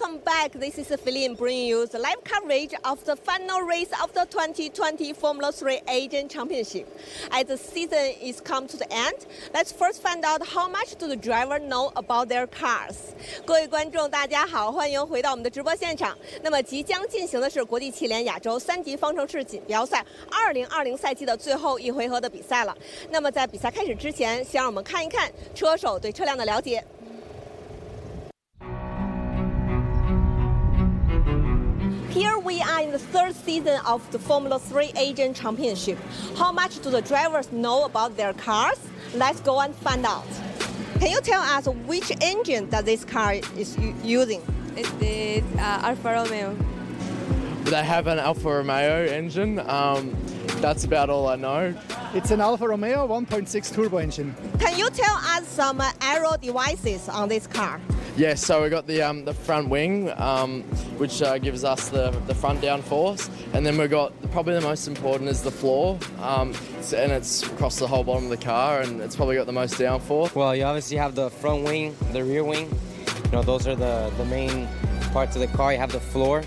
welcome back. This is Philip bringing you the live coverage of the final race of the 2020 Formula 3 Asian Championship. As the season is come to the end, let's first find out how much do the driver know about their cars. 各位观众，大家好，欢迎回到我们的直播现场。那么即将进行的是国际汽联亚洲3级方程式锦标赛2020赛季的最后一回合的比赛了。那么在比赛开始之前，先让我们看一看车手对车辆的了解。Here we are in the third season of the Formula 3 Asian Championship. How much do the drivers know about their cars? Let's go and find out. Can you tell us which engine that this car is using? It is Alfa Romeo. They have an Alfa Romeo engine. That's about all I know. It's an Alfa Romeo 1.6 turbo engine. Can you tell us some aero devices on this car? Yes, so we got the front wing, which gives us the front downforce, and then we've got probably the most important is the floor, and it's across the whole bottom of the car, and it's probably got the most downforce. Well, you obviously have the front wing, the rear wing. You know, those are the main parts of the car. You have the floor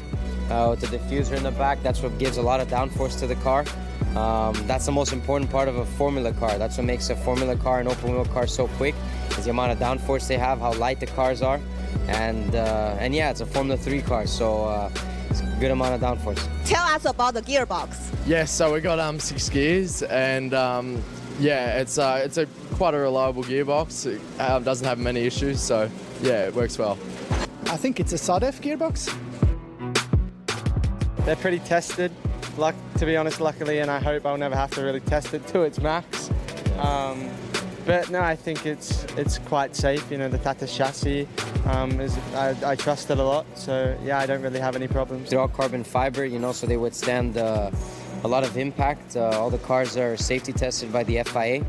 with the diffuser in the back. That's what gives a lot of downforce to the car. That's the most important part of a Formula car. That's what makes a Formula car, an open wheel car, so quick, is the amount of downforce they have, how light the cars are, and yeah, it's a Formula 3 car, so it's a good amount of downforce. Tell us about the gearbox. Yes, so we got 6 gears, and yeah, it's a quite a reliable gearbox. It doesn't have many issues, so yeah, it works well. I think it's a SADF gearbox. They're pretty tested, to be honest, luckily, and I hope I'll never have to really test it to its max. But no, I think it's quite safe. You know, the Tatuus chassis, I trust it a lot, so yeah, I don't really have any problems. They're all carbon fiber, you know, so they withstand a lot of impact. All the cars are safety tested by the FIA,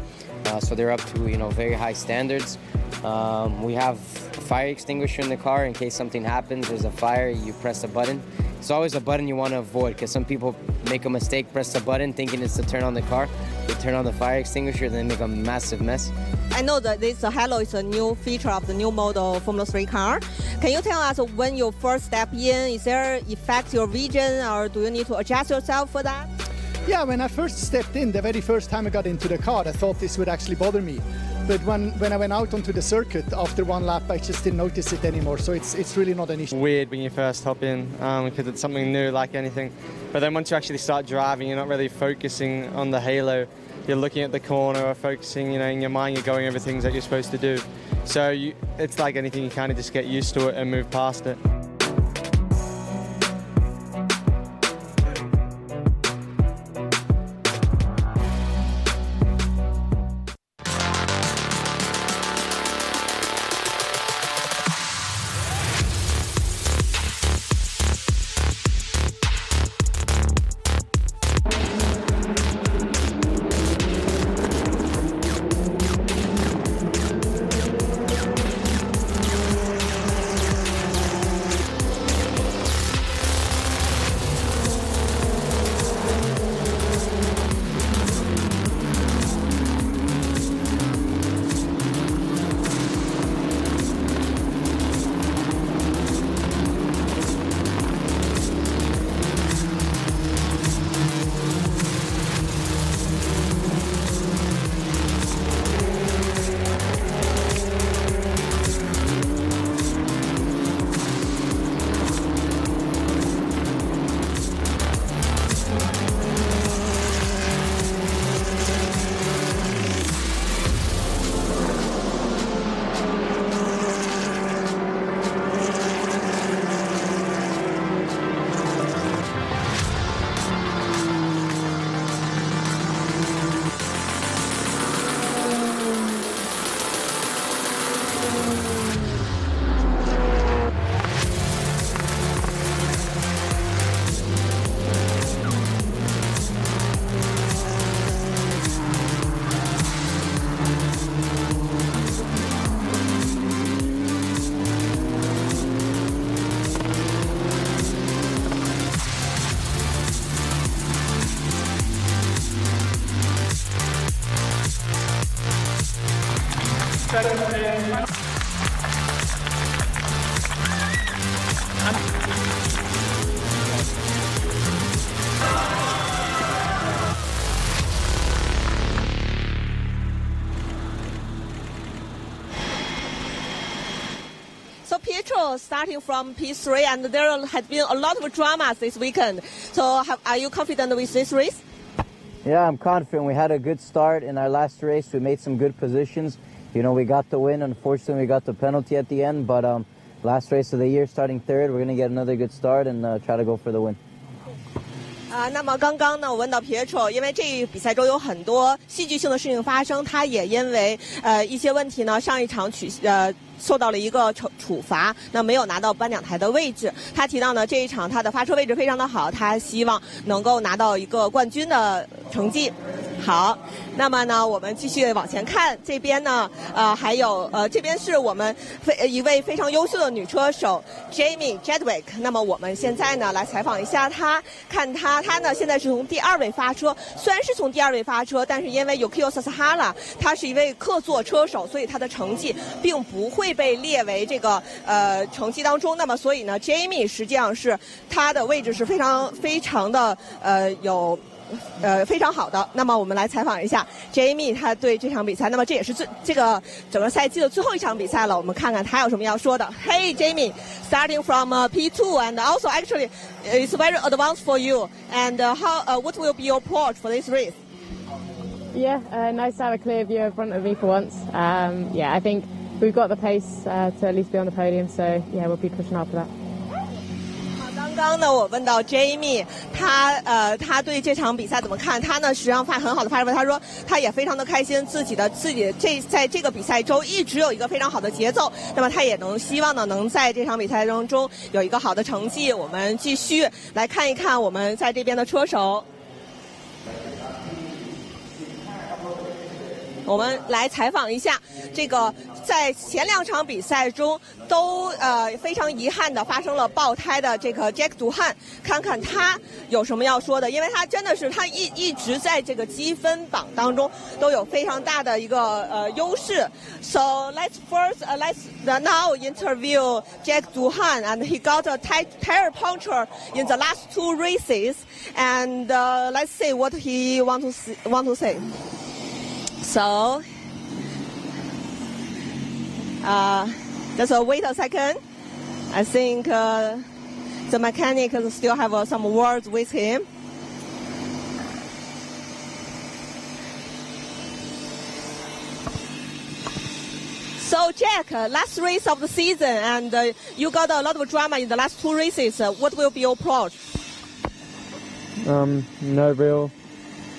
so they're up to, you know, very high standards. We have a fire extinguisher in the car in case something happens. There's a fire, you press a button. It's always a button you want to avoid because some people make a mistake, press the button thinking it's to turn on the car. They turn on the fire extinguisher, then they make a massive mess. I know that this halo is a new feature of the new model Formula 3 car. Can you tell us when you first step in, is there affect your vision or do you need to adjust yourself for that? Yeah, when I first stepped in, the very first time I got into the car, I thought this would actually bother me. But when I went out onto the circuit, after one lap, I just didn't notice it anymore. So it's really not an issue. Weird when you first hop in because it's something new, like anything. But then once you actually start driving, you're not really focusing on the halo. You're looking at the corner or focusing, you know, in your mind, you're going over things that you're supposed to do. So it's like anything, you kind of just get used to it and move past it. So Pietro, starting from P3, and there has been a lot of dramas this weekend. So are you confident with this race? Yeah, I'm confident. We had a good start in our last race. We made some good positions. You know, we got the win. Unfortunately, we got the penalty at the end. But last race of the year, starting third, we're going to get another good start and try to go for the win. 那么刚刚呢，我问到 Pietro， 因为这一比赛中有很多戏剧性的事情发生，他也因为一些问题呢，上一场受到了一个处罚，那没有拿到颁奖台的位置。他提到呢，这一场他的发车位置非常的好，他希望能够拿到一个冠军的成绩。好，那么呢，我们继续往前看，这边呢，还有这边是我们一位非常优秀的女车手 Jamie Jedwick。那么我们现在呢，来采访一下她，看她呢现在是从第2位发车，虽然是从第2位发车，但是因为 Yukio Sasahara 她是一位客座车手，所以她的成绩并不会被列为这个成绩当中。那么所以呢 ，Jamie 实际上是她的位置是非常的非常好的。那么我们来采访一下 Jamie， 他对这场比赛，那么这也是这个整个赛季的最后一场比赛了。我们看看他有什么要说的。Hey Jamie, starting from P2 and also actually it's very advanced for you. And what will be your approach for this race? Yeah, nice to have a clear view in front of me for once. Yeah, I think we've got the pace to at least be on the podium, so yeah, we'll be pushing hard for that. 刚刚呢，我问到 Jamie， 他对这场比赛怎么看？他呢，实际上很好的发挥，他说他也非常的开心，自己在这个比赛中一直有一个非常好的节奏。那么他也希望呢，能在这场比赛当中有一个好的成绩。我们继续来看一看我们在这边的车手。我们来采访一下这个在前2场比赛中都非常遗憾的发生了爆胎的这个 Jack 杜汉，看看他有什么要说的，因为他真的是他一直在这个积分榜当中都有非常大的一个优势。So let's now interview Jack Duhan, and he got a tire puncture in the last 2 races, and let's see what he want to say. So, just wait a second. I think the mechanics still have some words with him. So Jack, last race of the season, and you got a lot of drama in the last 2 races. What will be your approach? No real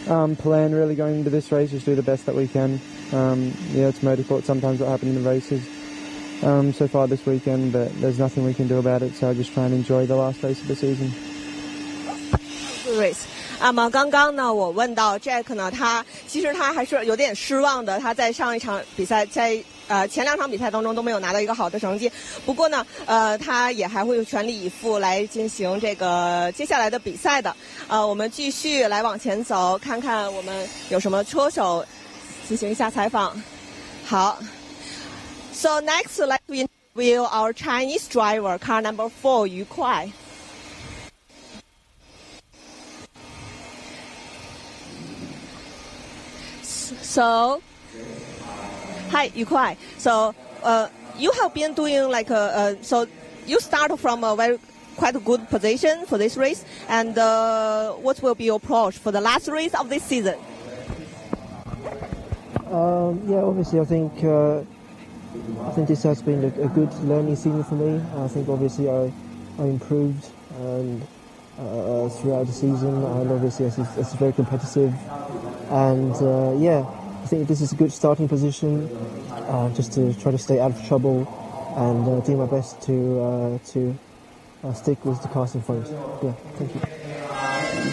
plan really going into this race. Just do the best that we can. Yeah, it's motorsport. Sometimes what happens in the races. So far this weekend, but there's nothing we can do about it. So I just try and enjoy the last race of the season. Race. 那么刚刚呢，我问到 Jack 呢，其实他还是有点失望的。他在上一场比赛，在前2场比赛当中都没有拿到一个好的成绩。不过呢，他也还会全力以赴来进行这个接下来的比赛的。我们继续来往前走，看看我们有什么车手进行一下采访。好 ，So next let's interview our Chinese driver, car number 4, Yu Kuai. So, hi, Yu Kuai. So, you have been doing so you start from a quite a good position for this race, and what will be your approach for the last race of this season? Yeah, obviously, I think this has been a good learning season for me. I think obviously I improved and throughout the season, and obviously it's very competitive. And yeah, I think this is a good starting position, just to try to stay out of trouble and do my best to stick with the cars in front. Yeah, thank you.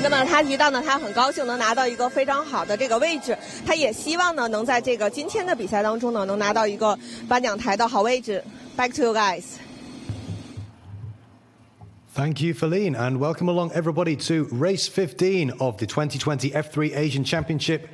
那么他提到呢，他很高兴能拿到一个非常好的这个位置，他也希望呢能在这个今天的比赛当中呢能拿到一个颁奖台的好位置。Back to you guys. Thank you, Feline, and welcome along everybody to race 15 of the 2020 F3 Asian Championship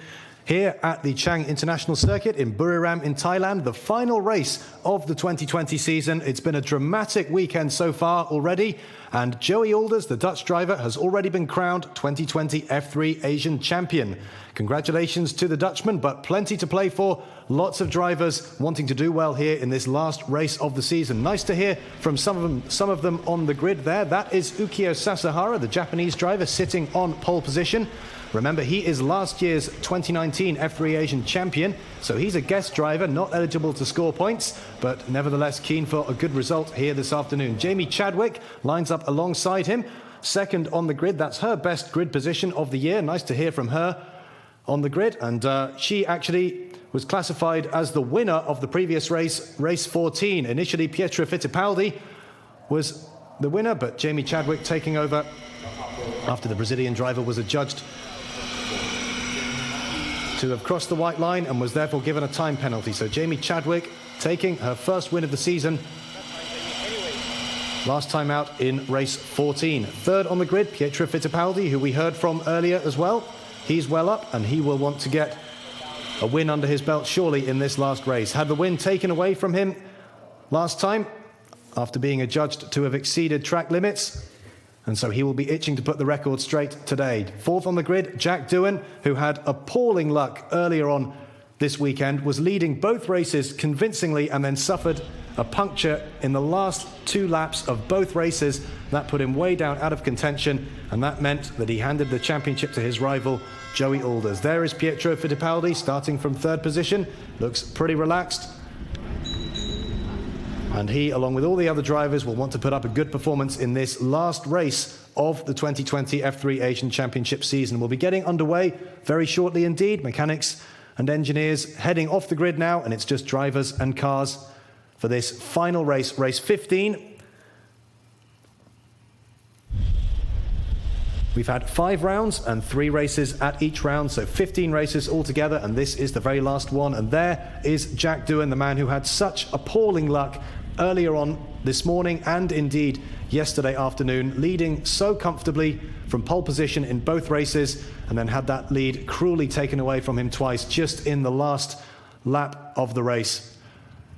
here at the Chang International Circuit in Buriram in Thailand, the final race of the 2020 season. It's been a dramatic weekend so far already, and Joey Alders, the Dutch driver, has already been crowned 2020 F3 Asian Champion. Congratulations to the Dutchman, but plenty to play for. Lots of drivers wanting to do well here in this last race of the season. Nice to hear from some of them on the grid there. That is Ukio Sasahara, the Japanese driver, sitting on pole position. Remember, he is last year's 2019 F3 Asian Champion, so he's a guest driver, not eligible to score points, but nevertheless keen for a good result here this afternoon. Jamie Chadwick lines up alongside him, second on the grid. That's her best grid position of the year. Nice to hear from her on the grid, and she actually was classified as the winner of the previous race, race 14. Initially, Pietro Fittipaldi was the winner, but Jamie Chadwick taking over after the Brazilian driver was adjudged to have crossed the white line and was therefore given a time penalty. So Jamie Chadwick taking her first win of the season, last time out in race 14. Third on the grid, Pietro Fittipaldi, who we heard from earlier as well. He's well up and he will want to get a win under his belt surely in this last race. Had the win taken away from him last time after being adjudged to have exceeded track limits, and so he will be itching to put the record straight today. Fourth on the grid, Jack Doohan, who had appalling luck earlier on this weekend, was leading both races convincingly and then suffered a puncture in the last 2 laps of both races. That put him way down out of contention, and that meant that he handed the championship to his rival, Joey Alders. There is Pietro Fittipaldi starting from third position. Looks pretty relaxed. And he, along with all the other drivers, will want to put up a good performance in this last race of the 2020 F3 Asian Championship season. We'll be getting underway very shortly indeed. Mechanics and engineers heading off the grid now, and it's just drivers and cars for this final race, race 15. We've had 5 rounds and 3 races at each round, so 15 races altogether, and this is the very last one. And there is Jack Doohan, the man who had such appalling luck earlier on this morning and indeed yesterday afternoon, leading so comfortably from pole position in both races, and then had that lead cruelly taken away from him twice just in the last lap of the race.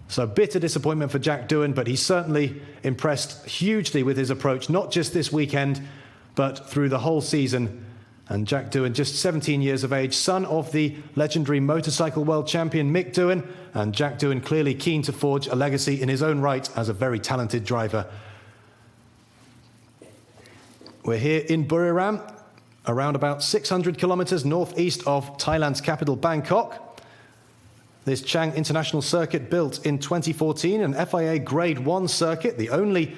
So bitter disappointment for Jack Doohan, but he certainly impressed hugely with his approach, not just this weekend, but through the whole season. And Jack Doohan, just 17 years of age, son of the legendary motorcycle world champion Mick Doohan, and Jack Doohan clearly keen to forge a legacy in his own right as a very talented driver. We're here in Buriram, around about 600 kilometers northeast of Thailand's capital, Bangkok. This Chang International Circuit, built in 2014, an FIA Grade 1 circuit, the only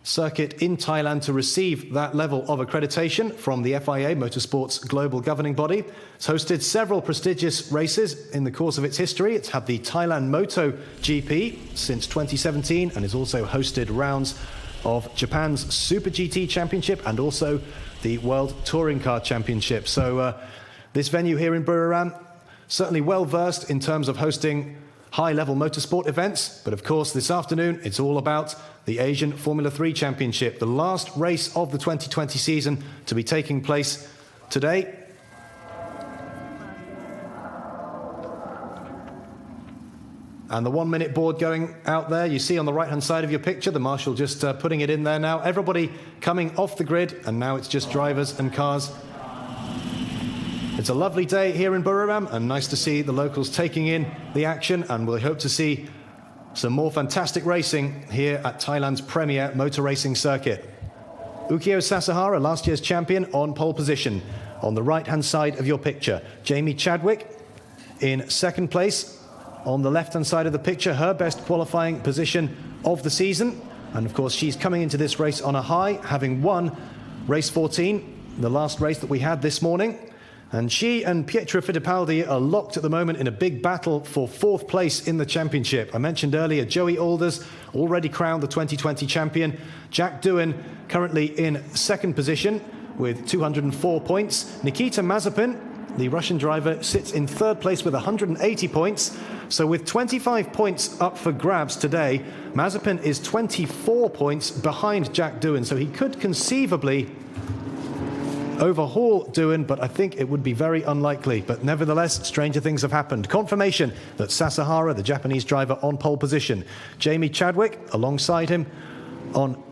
circuit in Thailand to receive that level of accreditation from the FIA, Motorsport's global governing body. It's hosted several prestigious races in the course of its history. It's had the Thailand Moto GP since 2017 and has also hosted rounds of Japan's Super GT Championship and also the World Touring Car Championship. So this venue here in Buriram, certainly well versed in terms of hosting high-level motorsport events, but of course this afternoon it's all about the Asian Formula 3 Championship, the last race of the 2020 season to be taking place today. And the 1-minute board going out there, you see on the right-hand side of your picture, the marshal just putting it in there now. Everybody coming off the grid, and now it's just drivers and cars. It's a lovely day here in Buriram, and nice to see the locals taking in the action, and we'll hope to see some more fantastic racing here at Thailand's premier motor racing circuit. Ukio Sasahara, last year's champion, on pole position. On the right-hand side of your picture, Jamie Chadwick in second place. On the left-hand side of the picture, her best qualifying position of the season. And of course, she's coming into this race on a high, having won race 14, the last race that we had this morning. And she and Pietro Fittipaldi are locked at the moment in a big battle for 4th place in the championship. I mentioned earlier, Joey Alders, already crowned the 2020 champion. Jack Doohan, currently in second position with 204 points. Nikita Mazepin, the Russian driver, sits in third place with 180 points. So with 25 points up for grabs today, Mazepin is 24 points behind Jack Doohan. So he could conceivably overhaul Doohan, but I think it would be very unlikely. But nevertheless, stranger things have happened. Confirmation that Sasahara, the Japanese driver, on pole position. Jamie Chadwick alongside him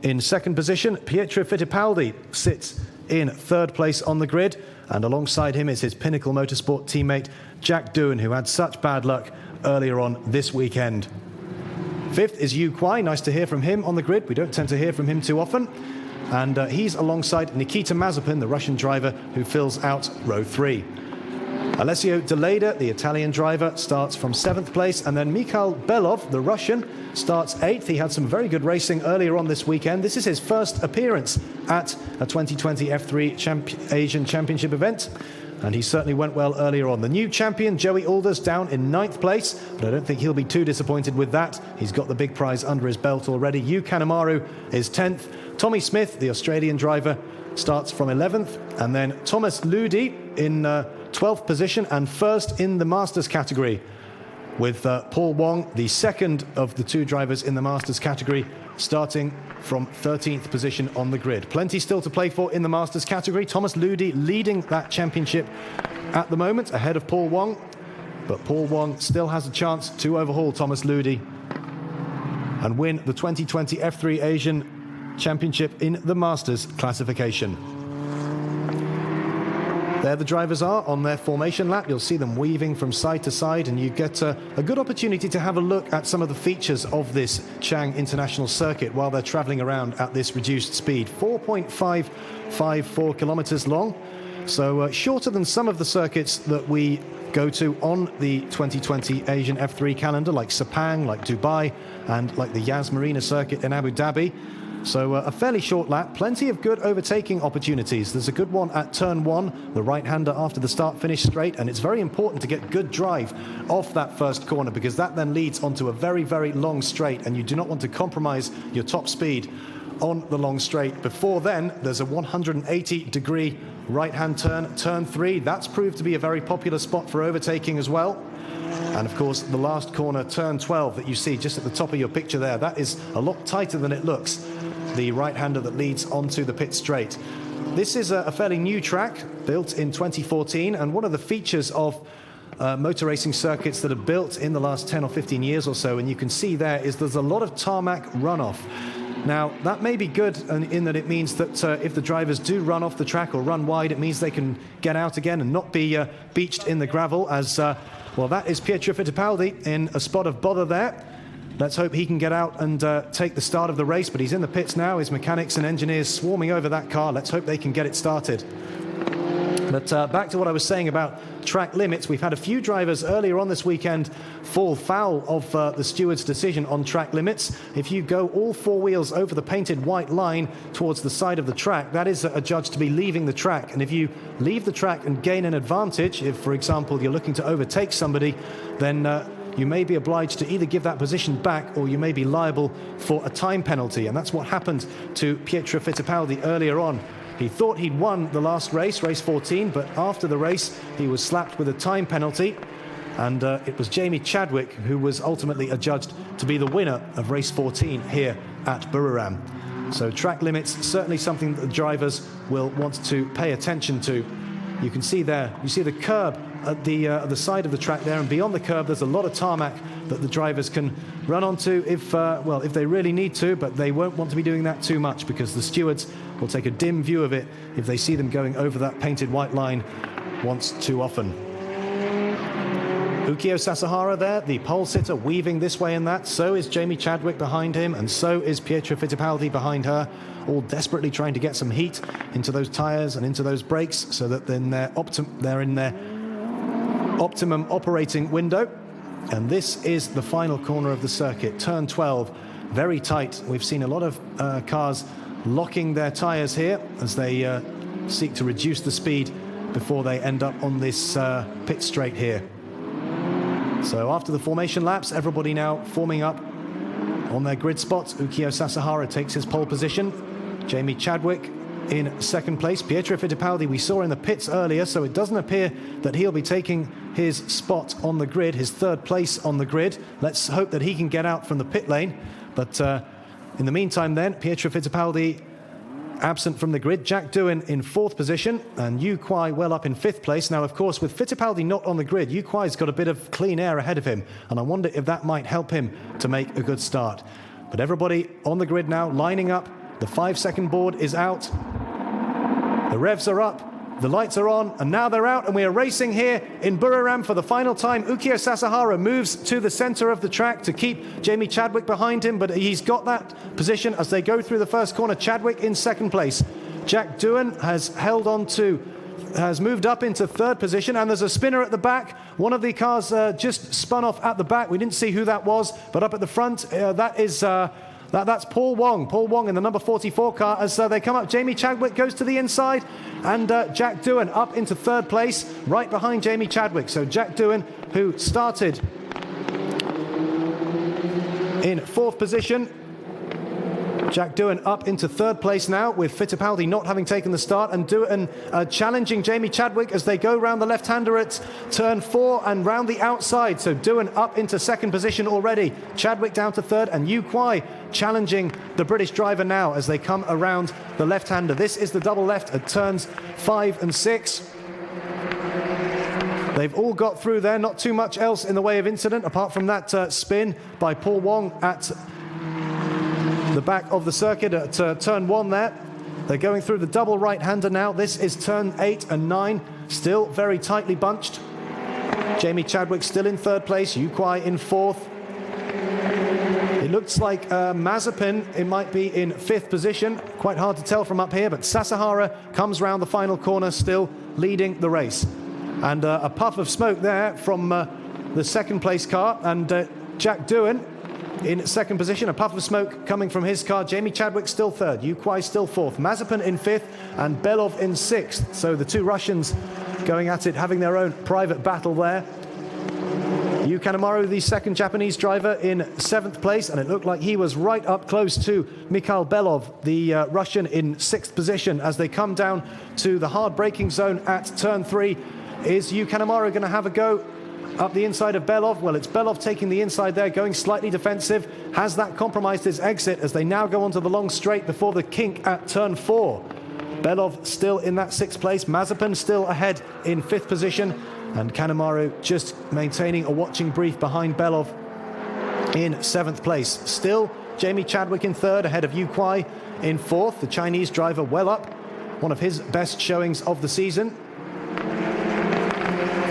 in second position. Pietro Fittipaldi sits in third place on the grid, and alongside him is his Pinnacle Motorsport teammate Jack Doohan, who had such bad luck earlier on this weekend. Fifth is Yu Kwai. Nice to hear from him on the grid. We don't tend to hear from him too often. And he's alongside Nikita Mazepin, the Russian driver, who fills out row 3. Alessio De Leda, the Italian driver, starts from 7th place, and then Mikhail Belov, the Russian, starts 8th. He had some very good racing earlier on this weekend. This is his first appearance at a 2020 F3 Asian Championship event, and he certainly went well earlier on. The new champion, Joey Alders, down in 9th place, but I don't think he'll be too disappointed with that. He's got the big prize under his belt already. Yu Kanemaru is 10th. Tommy Smith, the Australian driver, starts from 11th, and then Thomas Ludi in 12th position and first in the Masters category, with Paul Wong, the second of the two drivers in the Masters category, starting from 13th position on the grid. Plenty still to play for in the Masters category. Thomas Ludi leading that championship at the moment, ahead of Paul Wong, but Paul Wong still has a chance to overhaul Thomas Ludi and win the 2020 F3 Asian Championship in the Masters classification. There the drivers are on their formation lap. You'll see them weaving from side to side, and you get a good opportunity to have a look at some of the features of this Chang International Circuit while they're traveling around at this reduced speed. 4.554 kilometers long, so shorter than some of the circuits that we go to on the 2020 Asian F3 calendar, like Sepang, like Dubai, and like the Yas Marina circuit in Abu Dhabi. So a fairly short lap, plenty of good overtaking opportunities. There's a good one at turn 1, the right-hander after the start-finish straight, and it's very important to get good drive off that first corner, because that then leads onto a very, very long straight, and you do not want to compromise your top speed on the long straight. Before then, there's a 180-degree right-hand turn, turn 3. That's proved to be a very popular spot for overtaking as well. And of course, the last corner, turn 12, that you see just at the top of your picture there, that is a lot tighter than it looks. The right-hander that leads onto the pit straight. This is a fairly new track, built in 2014, and one of the features of motor racing circuits that are built in the last 10 or 15 years or so, and you can see there's a lot of tarmac runoff. Now, that may be good in that it means that if the drivers do run off the track or run wide, it means they can get out again and not be beached in the gravel, as well, that is Pietro Fittipaldi in a spot of bother there. Let's hope he can get out and take the start of the race, but he's in the pits now. His mechanics and engineers swarming over that car. Let's hope they can get it started. But back to what I was saying about track limits. We've had a few drivers earlier on this weekend fall foul of the steward's decision on track limits. If you go all four wheels over the painted white line towards the side of the track, that is adjudged to be leaving the track. And if you leave the track and gain an advantage, if, for example, you're looking to overtake somebody, then you may be obliged to either give that position back, or you may be liable for a time penalty. And that's what happened to Pietro Fittipaldi earlier on. He thought he'd won the last race, race 14, but after the race, he was slapped with a time penalty. And it was Jamie Chadwick who was ultimately adjudged to be the winner of race 14 here at Buriram. So track limits, certainly something that the drivers will want to pay attention to. You can see there, you see the curb at the side of the track there, and beyond the curb there's a lot of tarmac that the drivers can run onto if they really need to, but they won't want to be doing that too much, because the stewards will take a dim view of it if they see them going over that painted white line once too often. Ukio Sasahara there, the pole sitter, weaving this way and that. So is Jamie Chadwick behind him, and so is Pietro Fittipaldi behind her, all desperately trying to get some heat into those tyres and into those brakes, so that then they're in their optimum operating window. And this is the final corner of the circuit, turn 12, very tight. We've seen a lot of cars locking their tyres here as they seek to reduce the speed before they end up on this pit straight here. So after the formation laps, everybody now forming up on their grid spots. Ukio Sasahara takes his pole position. Jamie Chadwick in second place. Pietro Fittipaldi we saw in the pits earlier, so it doesn't appear that he'll be taking his spot on the grid, his third place on the grid. Let's hope that he can get out from the pit lane. But in the meantime then, Pietro Fittipaldi absent from the grid. Jack Doohan in 4th position and Yu Kuai well up in 5th place. Now, of course, with Fittipaldi not on the grid, Yu Kuai's got a bit of clean air ahead of him, and I wonder if that might help him to make a good start. But everybody on the grid now lining up. The 5-second board is out. The revs are up. The lights are on, and now they're out, and we are racing here in Buriram for the final time. Ukio Sasahara moves to the center of the track to keep Jamie Chadwick behind him, but he's got that position as they go through the first corner. Chadwick in 2nd place. Jack Doohan has moved up into 3rd position, and there's a spinner at the back. One of the cars just spun off at the back. We didn't see who that was, but up at the front, that's Paul Wong. Paul Wong in the number 44 car as they come up. Jamie Chadwick goes to the inside, and Jack Doohan up into 3rd place, right behind Jamie Chadwick. So Jack Doohan, who started in 4th position, Jack Doohan up into 3rd place now, with Fittipaldi not having taken the start, and Doohan challenging Jamie Chadwick as they go round the left-hander at turn 4 and round the outside. So Doohan up into 2nd position already. Chadwick down to 3rd, and Yu Kuai challenging the British driver now as they come around the left-hander. This is the double left at turns 5 and 6. They've all got through there, not too much else in the way of incident apart from that spin by Paul Wong at the back of the circuit at turn 1 there. They're going through the double right-hander now. This is turn 8 and 9, still very tightly bunched. Jamie Chadwick still in 3rd place, Yu Kuai in 4th. It looks like Mazepin, it might be in 5th position. Quite hard to tell from up here, but Sasahara comes round the final corner, still leading the race. And a puff of smoke there from the 2nd place car, and Jack Doohan in 2nd position. A puff of smoke coming from his car. Jamie Chadwick still 3rd, Yu Kuai still 4th, Mazepin in 5th, and Belov in 6th. So the 2 Russians going at it, having their own private battle there. Yu Kanemaru, the 2nd Japanese driver, in 7th place, and it looked like he was right up close to Mikhail Belov, the Russian, in 6th position as they come down to the hard braking zone at turn 3. Is Yu Kanemaru going to have a go up the inside of Belov? Well, it's Belov taking the inside there, going slightly defensive. Has that compromised his exit as they now go onto the long straight before the kink at turn 4? Belov still in that 6th place. Mazepin still ahead in 5th position. And Kanemaru just maintaining a watching brief behind Belov in 7th place. Still Jamie Chadwick in 3rd, ahead of Yu Kuai in 4th. The Chinese driver well up. One of his best showings of the season.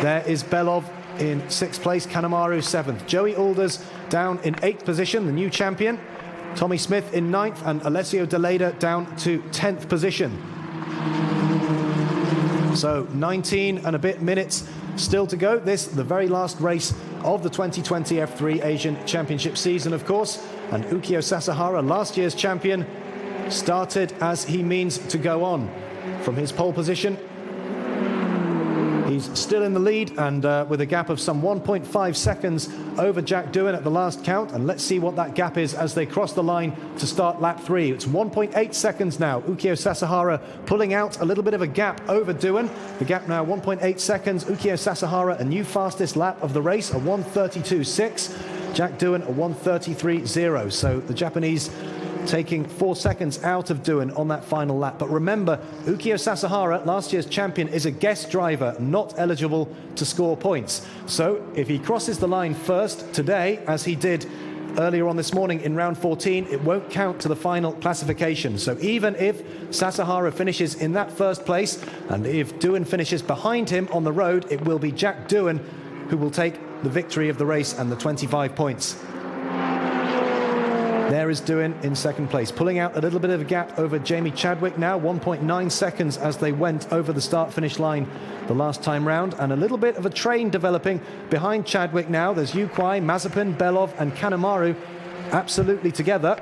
There is Belov in 6th place, Kanemaru 7th. Joey Alders down in 8th position, the new champion. Tommy Smith in 9th, and Alessio De Leda down to 10th position. So 19 and a bit minutes still to go. This, the very last race of the 2020 F3 Asian Championship season, of course. And Ukio Sasahara, last year's champion, started as he means to go on. From his pole position, he's still in the lead, and with a gap of some 1.5 seconds over Jack Doohan at the last count. And let's see what that gap is as they cross the line to start lap 3. It's 1.8 seconds now. Ukio Sasahara pulling out a little bit of a gap over Doohan. The gap now 1.8 seconds. Ukio Sasahara, a new fastest lap of the race, a 1:32.6. Jack Doohan, a 1:33.0. So the Japanese taking 4 seconds out of Doohan on that final lap. But remember, Ukio Sasahara, last year's champion, is a guest driver, not eligible to score points. So if he crosses the line first today, as he did earlier on this morning in round 14, it won't count to the final classification. So even if Sasahara finishes in that first place, and if Doohan finishes behind him on the road, it will be Jack Doohan who will take the victory of the race and the 25 points. There is Doohan in 2nd place, pulling out a little bit of a gap over Jamie Chadwick now, 1.9 seconds as they went over the start-finish line the last time round, and a little bit of a train developing behind Chadwick now. There's Yu Kuai, Mazepin, Belov and Kanemaru absolutely together.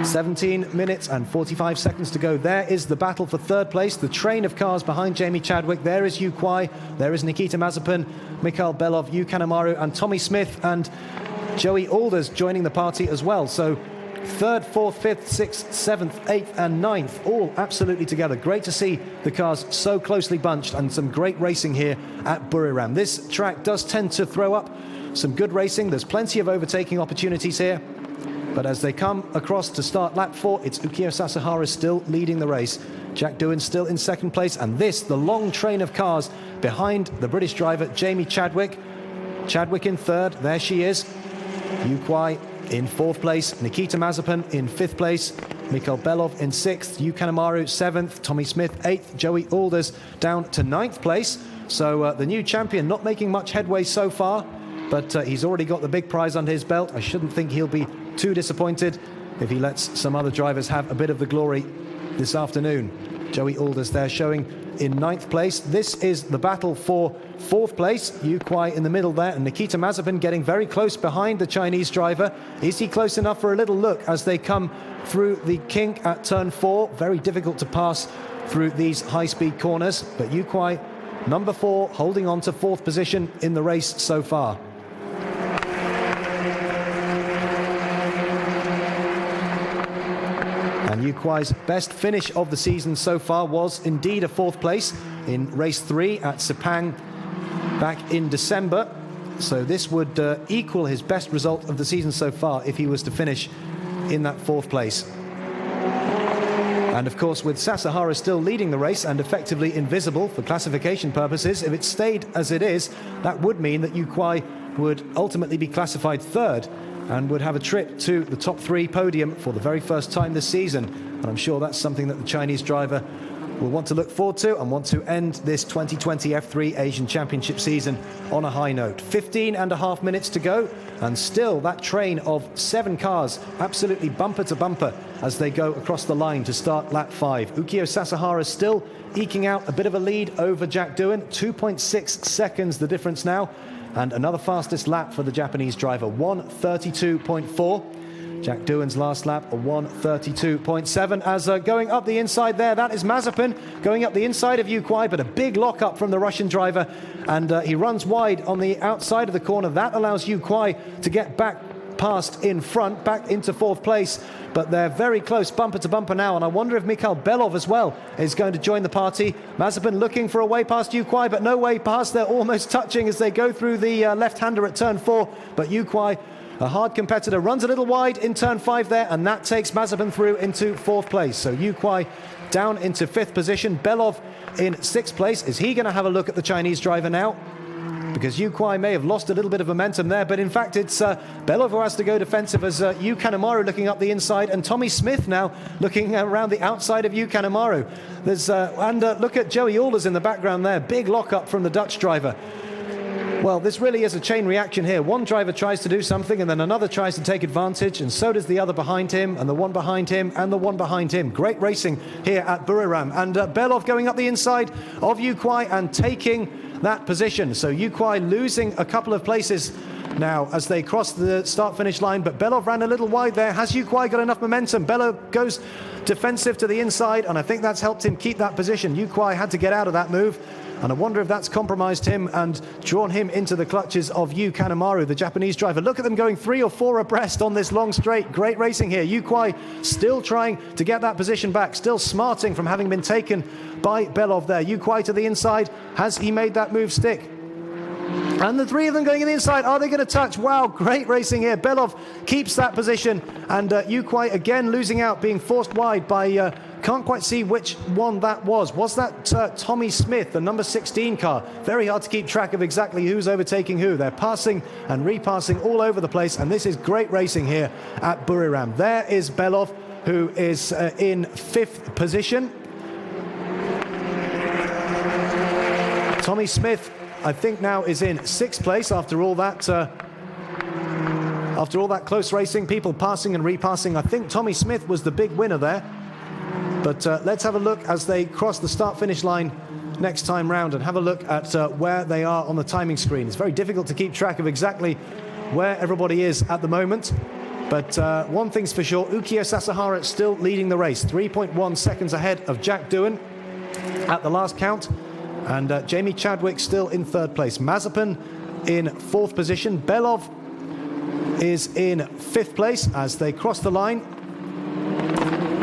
17 minutes and 45 seconds to go. There is the battle for 3rd place, the train of cars behind Jamie Chadwick. There is Yu Kuai, there is Nikita Mazepin, Mikhail Belov, Yu Kanemaru and Tommy Smith, and Joey Alders joining the party as well. So 3rd, 4th, 5th, 6th, 7th, 8th and 9th, all absolutely together. Great to see the cars so closely bunched, and some great racing here at Buriram. This track does tend to throw up some good racing. There's plenty of overtaking opportunities here. But as they come across to start lap 4, it's Ukio Sasahara still leading the race. Jack Doohan still in second place, and this, the long train of cars behind the British driver Jamie Chadwick. Chadwick in third, there she is. Yu Kuai in fourth place, Nikita Mazepin in fifth place, Mikhail Belov in sixth, Yu Kanemaru seventh, Tommy Smith eighth, Joey Alders down to ninth place. So the new champion not making much headway so far, but he's already got the big prize under his belt. I shouldn't think he'll be too disappointed if he lets some other drivers have a bit of the glory this afternoon. Joey Alders there showing in ninth place. This is the battle for fourth place. Yu Kuai in the middle there, and Nikita Mazepin getting very close behind the Chinese driver. Is he close enough for a little look as they come through the kink at turn 4? Very difficult to pass through these high-speed corners, but Yu Kuai, number 4, holding on to fourth position in the race so far. And Yu Kuai's best finish of the season so far was indeed a fourth place in race 3 at Sepang back in December. So this would equal his best result of the season so far if he was to finish in that fourth place. And of course, with Sasahara still leading the race and effectively invisible for classification purposes, if it stayed as it is, that would mean that Yu Kuai would ultimately be classified third and would have a trip to the top 3 podium for the very first time this season. And I'm sure that's something that the Chinese driver will want to look forward to and want to end this 2020 F3 Asian Championship season on a high note. 15.5 minutes to go, and still that train of 7 cars absolutely bumper to bumper as they go across the line to start lap 5. Ukio Sasahara still eking out a bit of a lead over Jack Doohan. 2.6 seconds the difference now, and another fastest lap for the Japanese driver, 1:32.4. Jack Doohan's last lap, a 1:32.7. As going up the inside there, that is Mazepin going up the inside of Yu Kuai, but a big lock-up from the Russian driver, and he runs wide on the outside of the corner. That allows Yu Kuai to get back past in front, back into fourth place, but they're very close, bumper to bumper now, and I wonder if Mikhail Belov as well is going to join the party. Mazepin looking for a way past Yu Kuai, but no way past. They're almost touching as they go through the left-hander at turn 4, but Yu Kuai, a hard competitor, runs a little wide in turn 5 there, and that takes Mazepin through into fourth place. So Yu Kuai down into fifth position. Belov in sixth place. Is he going to have a look at the Chinese driver now? Because Yu Kuai may have lost a little bit of momentum there, but in fact it's Belov who has to go defensive as Yu Kanemaru looking up the inside, and Tommy Smith now looking around the outside of Yu Kanemaru. There's look at Joey Alders in the background there, big lock-up from the Dutch driver. Well, this really is a chain reaction here. One driver tries to do something, and then another tries to take advantage, and so does the other behind him, and the one behind him, and the one behind him. Great racing here at Buriram. And Belov going up the inside of Yu Kuai and taking that position. So Yu Kuai losing a couple of places now as they cross the start-finish line, but Belov ran a little wide there. Has Yu Kuai got enough momentum? Belov goes defensive to the inside, and I think that's helped him keep that position. Yu Kuai had to get out of that move, and I wonder if that's compromised him and drawn him into the clutches of Yu Kanemaru, the Japanese driver. Look at them going 3 or 4 abreast on this long straight. Great racing here. Yu Kuai still trying to get that position back, still smarting from having been taken by Belov there. Yu Kuai to the inside. Has he made that move stick? And the 3 of them going in the inside. Are they going to touch? Wow, great racing here. Belov keeps that position, and Yu Kuai again losing out, being forced wide by can't quite see which one that was. Was that Tommy Smith, the number 16 car? Very hard to keep track of exactly who's overtaking who. They're passing and repassing all over the place, and this is great racing here at Buriram. There is Belov, who is in 5th position. Tommy Smith, I think now is in 6th place after all that close racing, people passing and repassing. I think Tommy Smith was the big winner there. But let's have a look as they cross the start-finish line next time round and have a look at where they are on the timing screen. It's very difficult to keep track of exactly where everybody is at the moment. But one thing's for sure, Ukio Sasahara still leading the race, 3.1 seconds ahead of Jack Doohan at the last count. And Jamie Chadwick still in 3rd place. Mazepin in 4th position. Belov is in 5th place as they cross the line.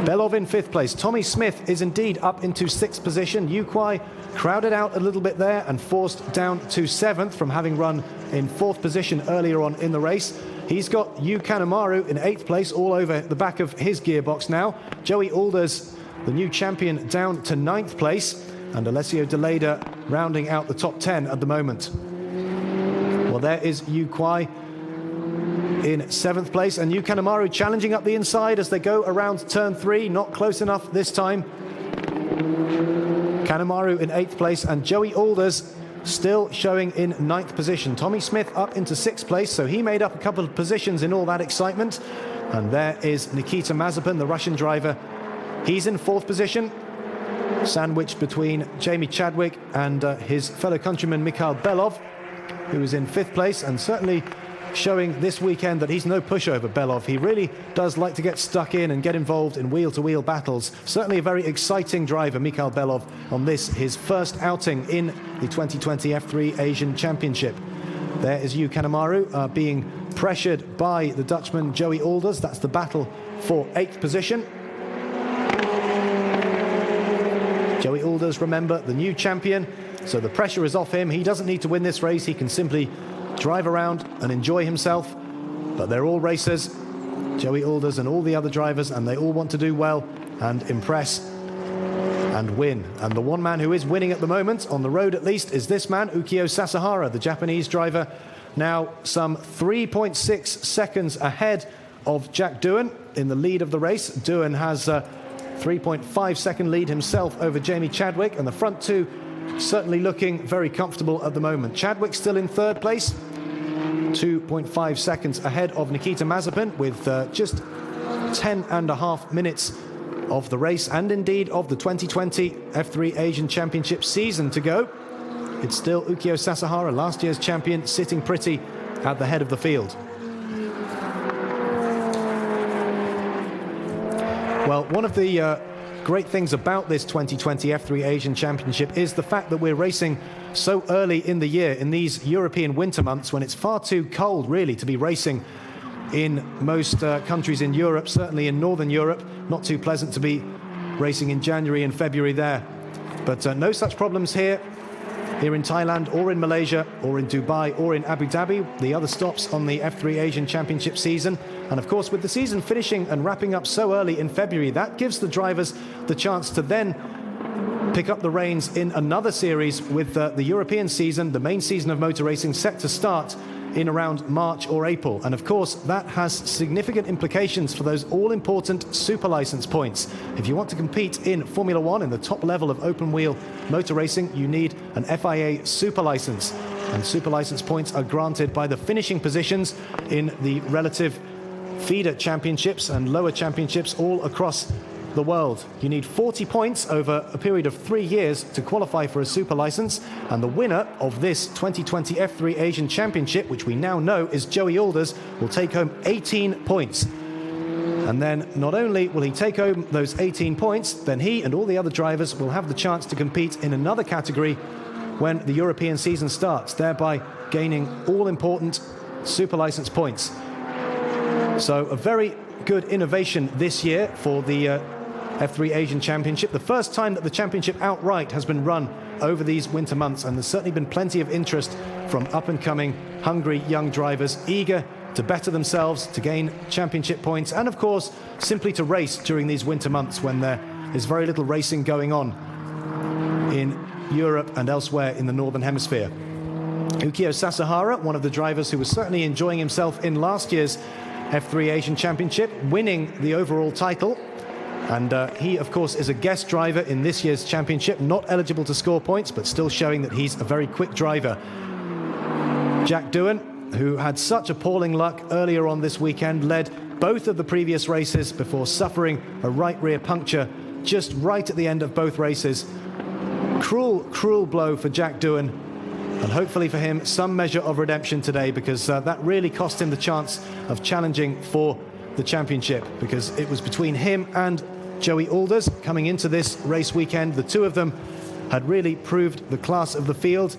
Belov in 5th place. Tommy Smith is indeed up into 6th position. Yu Kuai crowded out a little bit there and forced down to 7th from having run in 4th position earlier on in the race. He's got Yu Kanemaru in 8th place, all over the back of his gearbox now. Joey Alders, the new champion, down to 9th place, and Alessio De Leda rounding out the top 10 at the moment. Well, there is Yu Kwai in 7th place, and Yu Kanemaru challenging up the inside as they go around turn 3, not close enough this time. Kanemaru in 8th place, and Joey Alders still showing in 9th position. Tommy Smith up into 6th place, so he made up a couple of positions in all that excitement. And there is Nikita Mazepin, the Russian driver. He's in 4th position, sandwiched between Jamie Chadwick and his fellow countryman Mikhail Belov, who is in 5th place, and certainly showing this weekend that he's no pushover, Belov. He really does like to get stuck in and get involved in wheel-to-wheel battles. Certainly a very exciting driver, Mikhail Belov, on this, his first outing in the 2020 F3 Asian Championship. There is Yu Kanemaru being pressured by the Dutchman Joey Alders. That's the battle for 8th position. Joey Alders, remember, the new champion, so the pressure is off him. He doesn't need to win this race. He can simply drive around and enjoy himself. But they're all racers, Joey Alders and all the other drivers, and they all want to do well and impress and win. And the one man who is winning at the moment, on the road at least, is this man, Ukio Sasahara, the Japanese driver, now some 3.6 seconds ahead of Jack Doohan in the lead of the race. Doohan has a 3.5 second lead himself over Jamie Chadwick, and the front two certainly looking very comfortable at the moment. Chadwick still in 3rd place, 2.5 seconds ahead of Nikita Mazepin, with just 10.5 minutes of the race, and indeed of the 2020 F3 Asian Championship season to go. It's still Ukio Sasahara, last year's champion, sitting pretty at the head of the field. Well, one of the great things about this 2020 F3 Asian Championship is the fact that we're racing so early in the year, in these European winter months, when it's far too cold, really, to be racing in most countries in Europe, certainly in Northern Europe. Not too pleasant to be racing in January and February there. But no such problems here in Thailand or in Malaysia or in Dubai or in Abu Dhabi, the other stops on the F3 Asian Championship season. And of course, with the season finishing and wrapping up so early in February, that gives the drivers the chance to then pick up the reins in another series with the European season, the main season of motor racing, set to start in around March or April. And of course, that has significant implications for those all-important super license points. If you want to compete in Formula One, in the top level of open-wheel motor racing, you need an FIA super license. And super license points are granted by the finishing positions in the relative feeder championships and lower championships all across the world. You need 40 points over a period of 3 years to qualify for a super license, and the winner of this 2020 F3 Asian Championship, which we now know is Joey Alders, will take home 18 points. And then not only will he take home those 18 points, then he and all the other drivers will have the chance to compete in another category when the European season starts, thereby gaining all-important super license points. So a very good innovation this year for the F3 Asian Championship. The first time that the championship outright has been run over these winter months, and there's certainly been plenty of interest from up-and-coming, hungry young drivers eager to better themselves, to gain championship points, and of course, simply to race during these winter months when there is very little racing going on in Europe and elsewhere in the Northern Hemisphere. Ukio Sasahara, one of the drivers who was certainly enjoying himself in last year's F3 Asian Championship, winning the overall title. And he, of course, is a guest driver in this year's championship, not eligible to score points, but still showing that he's a very quick driver. Jack Doohan, who had such appalling luck earlier on this weekend, led both of the previous races before suffering a right rear puncture just right at the end of both races. Cruel, cruel blow for Jack Doohan. And hopefully for him, some measure of redemption today, because that really cost him the chance of challenging for the championship, because it was between him and Joey Alders coming into this race weekend. The two of them had really proved the class of the field.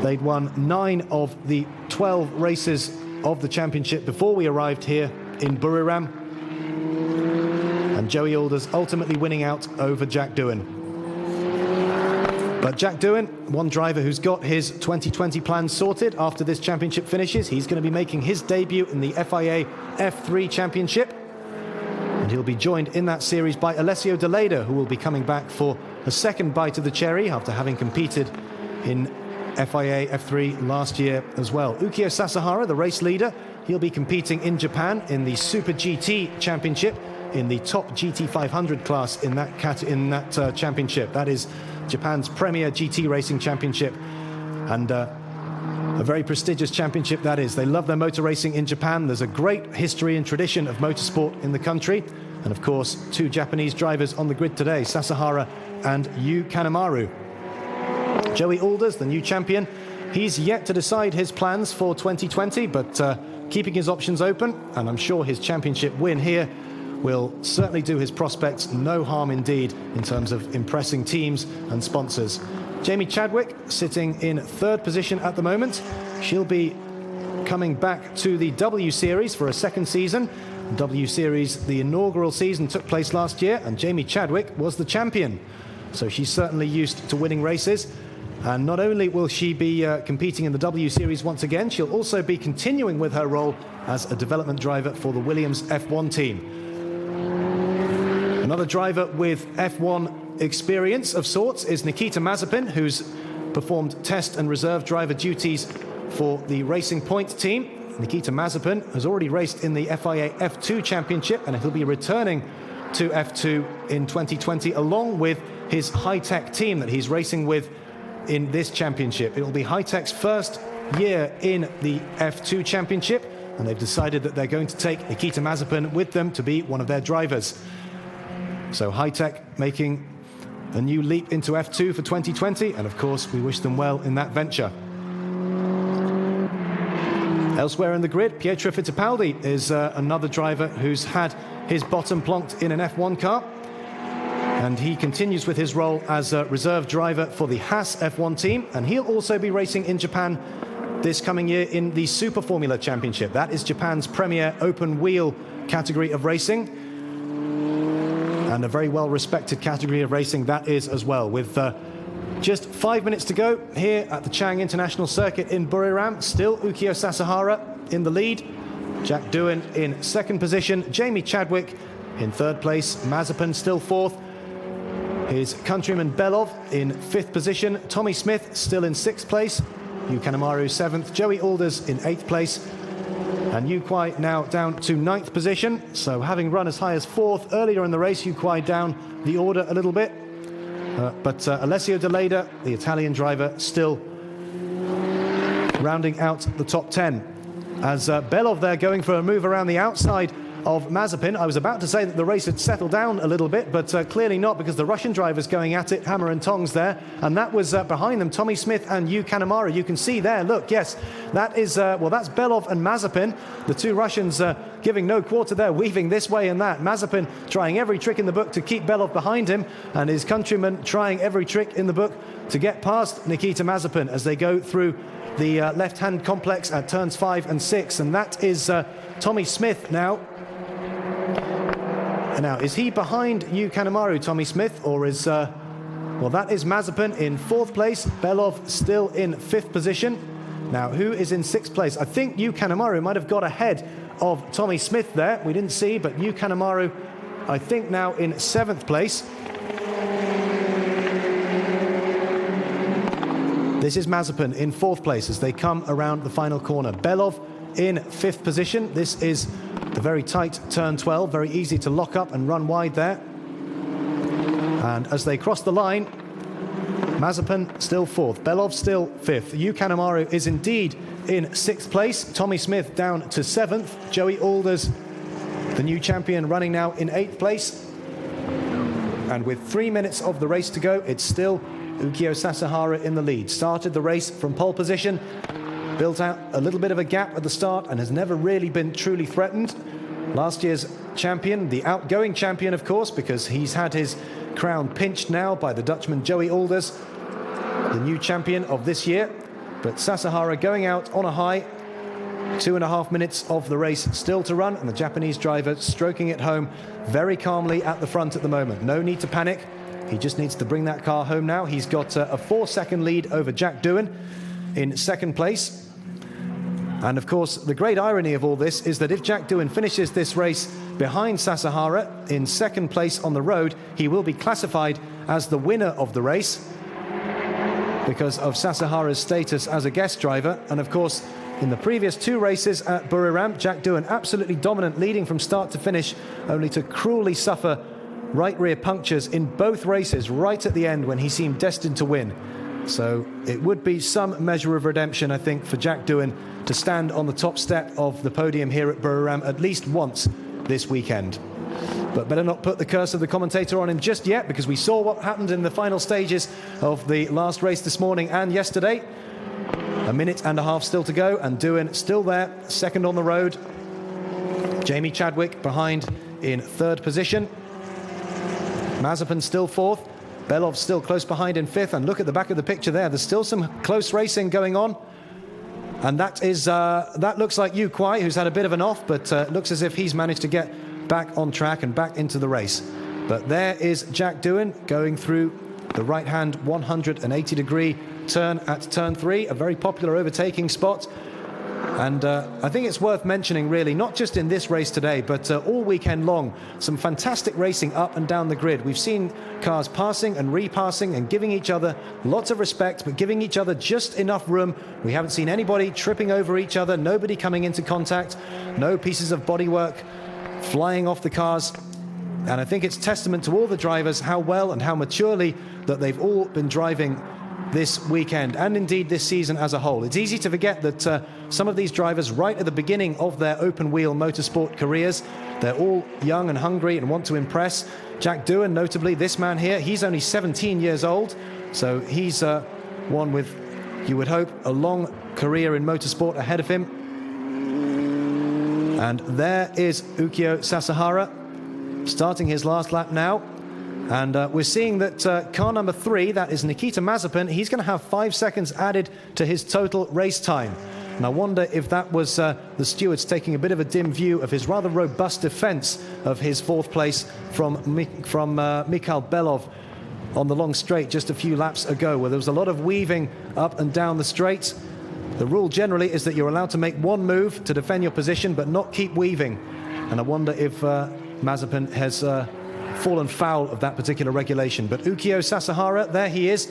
They'd won 9 of the 12 races of the championship before we arrived here in Buriram. And Joey Alders ultimately winning out over Jack Doohan. But Jack Doohan, one driver who's got his 2020 plans sorted after this championship finishes. He's going to be making his debut in the FIA F3 Championship. And he'll be joined in that series by Alessio De Leda, who will be coming back for a second bite of the cherry after having competed in FIA F3 last year as well. Ukyo Sasahara, the race leader, he'll be competing in Japan in the Super GT Championship, in the top GT 500 class in that championship. That is Japan's premier GT racing championship, and a very prestigious championship that is. They love their motor racing in Japan. There's a great history and tradition of motorsport in the country, and of course 2 Japanese drivers on the grid today, Sasahara and Yu Kanemaru. Joey Alders, the new champion, he's yet to decide his plans for 2020, but keeping his options open, and I'm sure his championship win here will certainly do his prospects no harm indeed in terms of impressing teams and sponsors. Jamie Chadwick sitting in 3rd position at the moment. She'll be coming back to the W Series for a second season. W Series, the inaugural season, took place last year, and Jamie Chadwick was the champion. So she's certainly used to winning races. And not only will she be competing in the W Series once again, she'll also be continuing with her role as a development driver for the Williams F1 team. Another driver with F1 experience of sorts is Nikita Mazepin, who's performed test and reserve driver duties for the Racing Point team. Nikita Mazepin has already raced in the FIA F2 Championship, and he'll be returning to F2 in 2020 along with his high-tech team that he's racing with in this championship. It will be high-tech's first year in the F2 Championship, and they've decided that they're going to take Nikita Mazepin with them to be one of their drivers. So high-tech making a new leap into F2 for 2020, and of course we wish them well in that venture. Elsewhere in the grid, Pietro Fittipaldi is another driver who's had his bottom plonked in an F1 car, and he continues with his role as a reserve driver for the Haas F1 team, and he'll also be racing in Japan this coming year in the Super Formula Championship. That is Japan's premier open wheel category of racing, and a very well-respected category of racing that is as well. With just 5 minutes to go here at the Chang International Circuit in Buriram, still Ukyo Sasahara in the lead, Jack Doohan in 2nd position, Jamie Chadwick in 3rd place, Mazepin still 4th, his countryman Belov in 5th position, Tommy Smith still in 6th place, Yu Kanemaru 7th, Joey Alders in 8th place, and Yu Kuai now down to 9th position. So having run as high as 4th earlier in the race, Yu Kuai down the order a little bit. But Alessio De Leda, the Italian driver, still rounding out the top 10. As Belov there going for a move around the outside of Mazepin. I was about to say that the race had settled down a little bit, but clearly not, because the Russian driver's going at it, hammer and tongs there, and that was behind them, Tommy Smith and Yu Kanemaru. You can see there, look, yes, that is, well, that's Belov and Mazepin, the 2 Russians giving no quarter there, weaving this way and that. Mazepin trying every trick in the book to keep Belov behind him, and his countryman trying every trick in the book to get past Nikita Mazepin as they go through the left-hand complex at turns 5 and 6, and that is Tommy Smith now. Now, is he behind Yu Kanemaru, Tommy Smith, or is... well, that is Mazepin in 4th place, Belov still in 5th position. Now, who is in 6th place? I think Yu Kanemaru might have got ahead of Tommy Smith there. We didn't see, but Yu Kanemaru, I think, now in 7th place. This is Mazepin in 4th place as they come around the final corner. Belov in 5th position. This is the very tight turn 12, very easy to lock up and run wide there. And as they cross the line, Mazepin still 4th, Belov still 5th. Yu Kanemaru is indeed in 6th place. Tommy Smith down to 7th. Joey Alders, the new champion, running now in 8th place. And with 3 minutes of the race to go, it's still Ukyo Sasahara in the lead. Started the race from pole position, built out a little bit of a gap at the start, and has never really been truly threatened. Last year's champion, the outgoing champion, of course, because he's had his crown pinched now by the Dutchman Joey Alders, the new champion of this year. But Sasahara going out on a high. 2.5 minutes of the race still to run, and the Japanese driver stroking it home very calmly at the front at the moment. No need to panic. He just needs to bring that car home now. He's got a 4-second lead over Jack Doohan in second place. And of course, the great irony of all this is that if Jack Doohan finishes this race behind Sasahara in second place on the road, he will be classified as the winner of the race because of Sasahara's status as a guest driver. And of course, in the previous 2 races at Buriram, Jack Doohan absolutely dominant, leading from start to finish, only to cruelly suffer right rear punctures in both races right at the end when he seemed destined to win. So it would be some measure of redemption, I think, for Jack Doohan to stand on the top step of the podium here at Buriram at least once this weekend. But better not put the curse of the commentator on him just yet, because we saw what happened in the final stages of the last race this morning and yesterday. A minute and a half still to go, and Doohan still there, second on the road. Jamie Chadwick behind in third position. Mazepin still fourth. Belov still close behind in fifth. And look at the back of the picture there. There's still some close racing going on. And that looks like Yu Kwai, who's had a bit of an off, but looks as if he's managed to get back on track and back into the race. But there is Jack Doohan going through the right-hand 180-degree turn at turn 3, a very popular overtaking spot. And I think it's worth mentioning, really, not just in this race today, but all weekend long, some fantastic racing up and down the grid. We've seen cars passing and repassing and giving each other lots of respect, but giving each other just enough room. We haven't seen anybody tripping over each other, nobody coming into contact, no pieces of bodywork flying off the cars. And I think it's testament to all the drivers how well and how maturely that they've all been driving this weekend, and indeed this season as a whole. It's easy to forget that some of these drivers, right at the beginning of their open-wheel motorsport careers, they're all young and hungry and want to impress. Jack Doohan, notably, this man here, he's only 17 years old, so he's one with, you would hope, a long career in motorsport ahead of him. And there is Ukyo Sasahara starting his last lap now. And we're seeing that car number 3, that is Nikita Mazepin, he's going to have 5 seconds added to his total race time. And I wonder if that was the stewards taking a bit of a dim view of his rather robust defence of his 4th place from Mikhail Belov on the long straight just a few laps ago, where there was a lot of weaving up and down the straight. The rule generally is that you're allowed to make one move to defend your position, but not keep weaving. And I wonder if Mazepin has fallen foul of that particular regulation. But Ukyo Sasahara, there he is,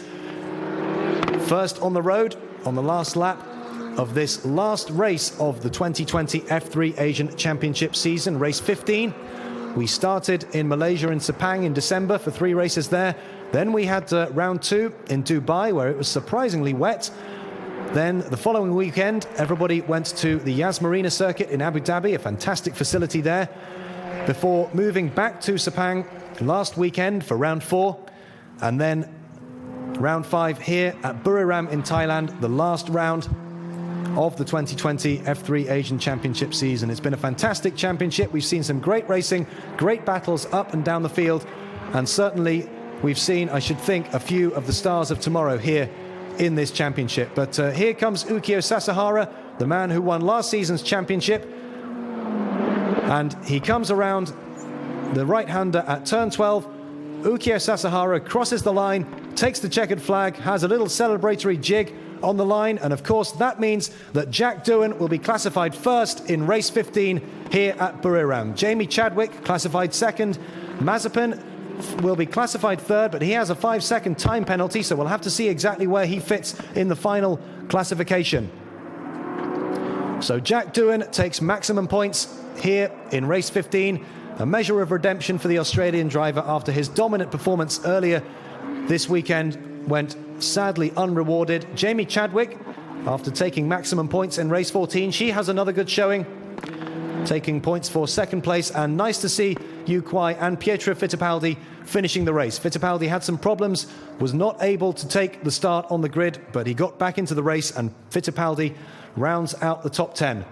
first on the road on the last lap of this last race of the 2020 F3 Asian Championship season, race 15. We started in Malaysia in Sepang in December for 3 races there. Then we had round 2 in Dubai, where it was surprisingly wet. Then the following weekend, everybody went to the Yas Marina circuit in Abu Dhabi, a fantastic facility there, before moving back to Sepang last weekend for round 4, and then round 5 here at Buriram in Thailand, the last round of the 2020 F3 Asian Championship season. It's been a fantastic championship. We've seen some great racing, great battles up and down the field, and certainly we've seen, I should think, a few of the stars of tomorrow here in this championship. But here comes Ukyo Sasahara, the man who won last season's championship, and he comes around the right-hander at turn 12. Ukyo Sasahara crosses the line, takes the checkered flag, has a little celebratory jig on the line, and of course that means that Jack Doohan will be classified first in race 15 here at Buriram. Jamie Chadwick classified second. Mazepin will be classified third, but he has a 5-second time penalty, so we'll have to see exactly where he fits in the final classification. So Jack Doohan takes maximum points here in race 15, a measure of redemption for the Australian driver after his dominant performance earlier this weekend went sadly unrewarded. Jamie Chadwick, after taking maximum points in race 14, she has another good showing, taking points for second place, and nice to see Yu Kwai and Pietro Fittipaldi finishing the race. Fittipaldi had some problems, was not able to take the start on the grid, but he got back into the race, and Fittipaldi rounds out the top 10.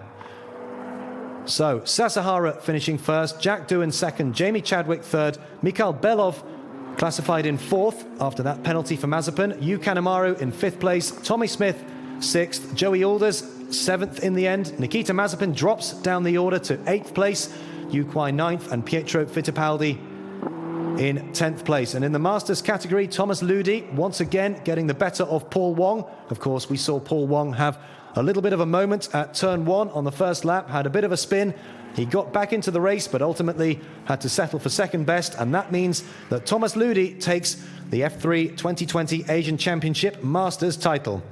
So Sasahara finishing first, Jack Doohan second, Jamie Chadwick third, Mikhail Belov classified in 4th after that penalty for Mazepin, Yu Kanemaru in 5th place, Tommy Smith 6th, Joey Alders 7th in the end. Nikita Mazepin drops down the order to 8th place, Yu Kwai 9th, and Pietro Fittipaldi in 10th place. And in the Masters category, Thomas Ludi once again getting the better of Paul Wong. Of course, we saw Paul Wong have a little bit of a moment at turn 1 on the first lap, had a bit of a spin. He got back into the race, but ultimately had to settle for second best. And that means that Thomas Ludi takes the F3 2020 Asian Championship Masters title.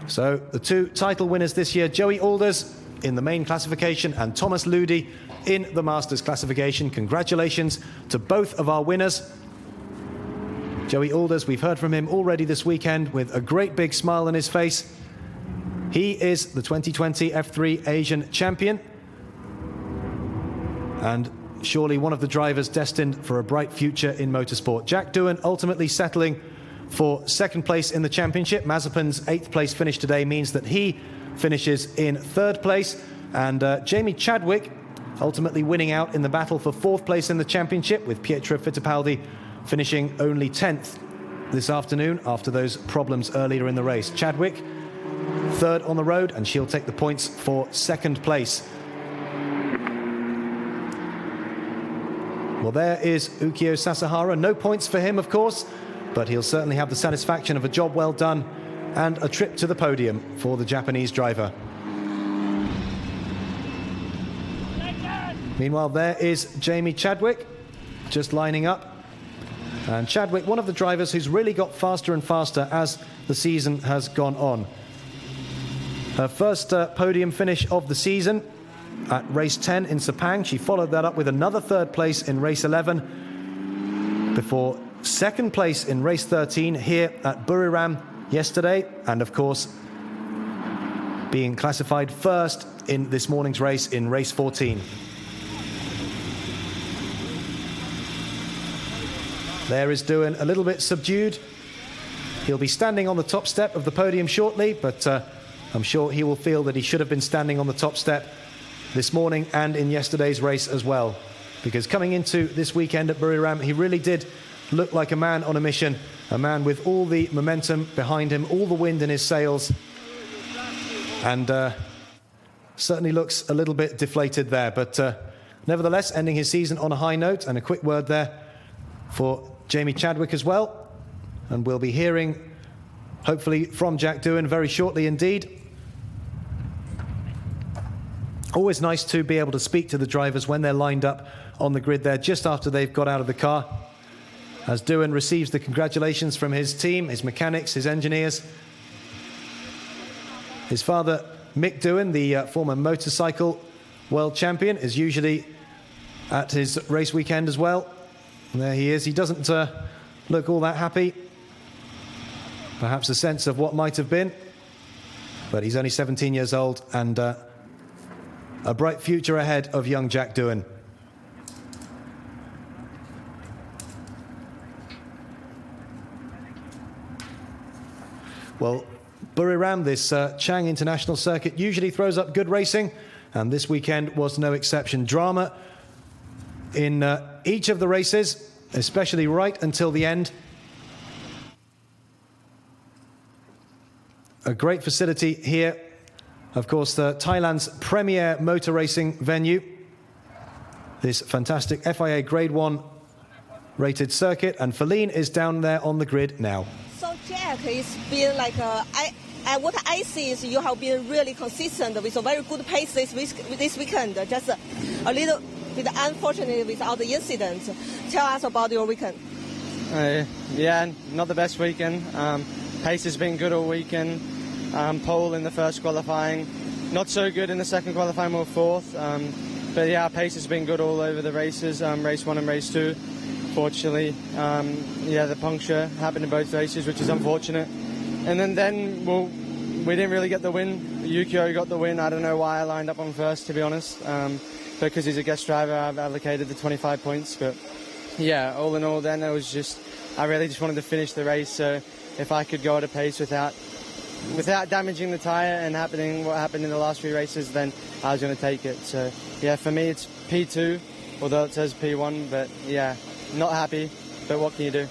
So the 2 title winners this year, Joey Alders in the main classification and Thomas Ludi in the Masters classification. Congratulations to both of our winners. Joey Alders, we've heard from him already this weekend with a great big smile on his face. He is the 2020 F3 Asian champion and surely one of the drivers destined for a bright future in motorsport. Jack Doohan ultimately settling for second place in the championship. Mazepin's 8th place finish today means that he finishes in 3rd place, and Jamie Chadwick ultimately winning out in the battle for 4th place in the championship, with Pietro Fittipaldi finishing only 10th this afternoon after those problems earlier in the race. Chadwick 3rd on the road, and she'll take the points for 2nd place. Well, there is Ukyo Sasahara. No points for him, of course, but he'll certainly have the satisfaction of a job well done and a trip to the podium for the Japanese driver. Meanwhile, there is Jamie Chadwick just lining up. And Chadwick, one of the drivers who's really got faster and faster as the season has gone on. Her first podium finish of the season at race 10 in Sepang. She followed that up with another 3rd place in race 11 before 2nd place in race 13 here at Buriram yesterday, and of course being classified 1st in this morning's race in race 14. There is Doohan, a little bit subdued. He'll be standing on the top step of the podium shortly, but I'm sure he will feel that he should have been standing on the top step this morning and in yesterday's race as well, because coming into this weekend at Buriram, he really did look like a man on a mission, a man with all the momentum behind him, all the wind in his sails, and certainly looks a little bit deflated there, but nevertheless ending his season on a high note. And a quick word there for Jamie Chadwick as well, and we'll be hearing hopefully from Jack Doohan very shortly indeed. Always nice to be able to speak to the drivers when they're lined up on the grid there just after they've got out of the car, as Doohan receives the congratulations from his team, his mechanics, his engineers. His father, Mick Doohan, the former motorcycle world champion, is usually at his race weekend as well. And there he is. He doesn't look all that happy. Perhaps a sense of what might have been. But he's only 17 years old, and a bright future ahead of young Jack Doohan. Well, Buriram, this Chang International Circuit, usually throws up good racing, and this weekend was no exception. Drama in each of the races, especially right until the end. A great facility here, of course, Thailand's premier motor racing venue. This fantastic FIA Grade 1 rated circuit, and Feline is down there on the grid now. So Jack, it's been like what I see is you have been really consistent with a very good pace this weekend. Just a little bit unfortunate with all the incidents. Tell us about your weekend. Yeah, not the best weekend. Pace has been good all weekend. Pole in the first qualifying, not so good in the second qualifying, more 4th. But yeah, pace has been good all over the races, race 1 and race 2. Fortunately, yeah, the puncture happened in both races, which is unfortunate. And then well, we didn't really get the win. Ukyo got the win. I don't know why I lined up on first, to be honest. Because he's a guest driver, I've allocated the 25 points. But yeah, all in all, then I really just wanted to finish the race. So if I could go at a pace without damaging the tyre and what happened in the last 3 races, then I was going to take it. So yeah, for me it's P2, although it says P1. But yeah, not happy. But what can you do?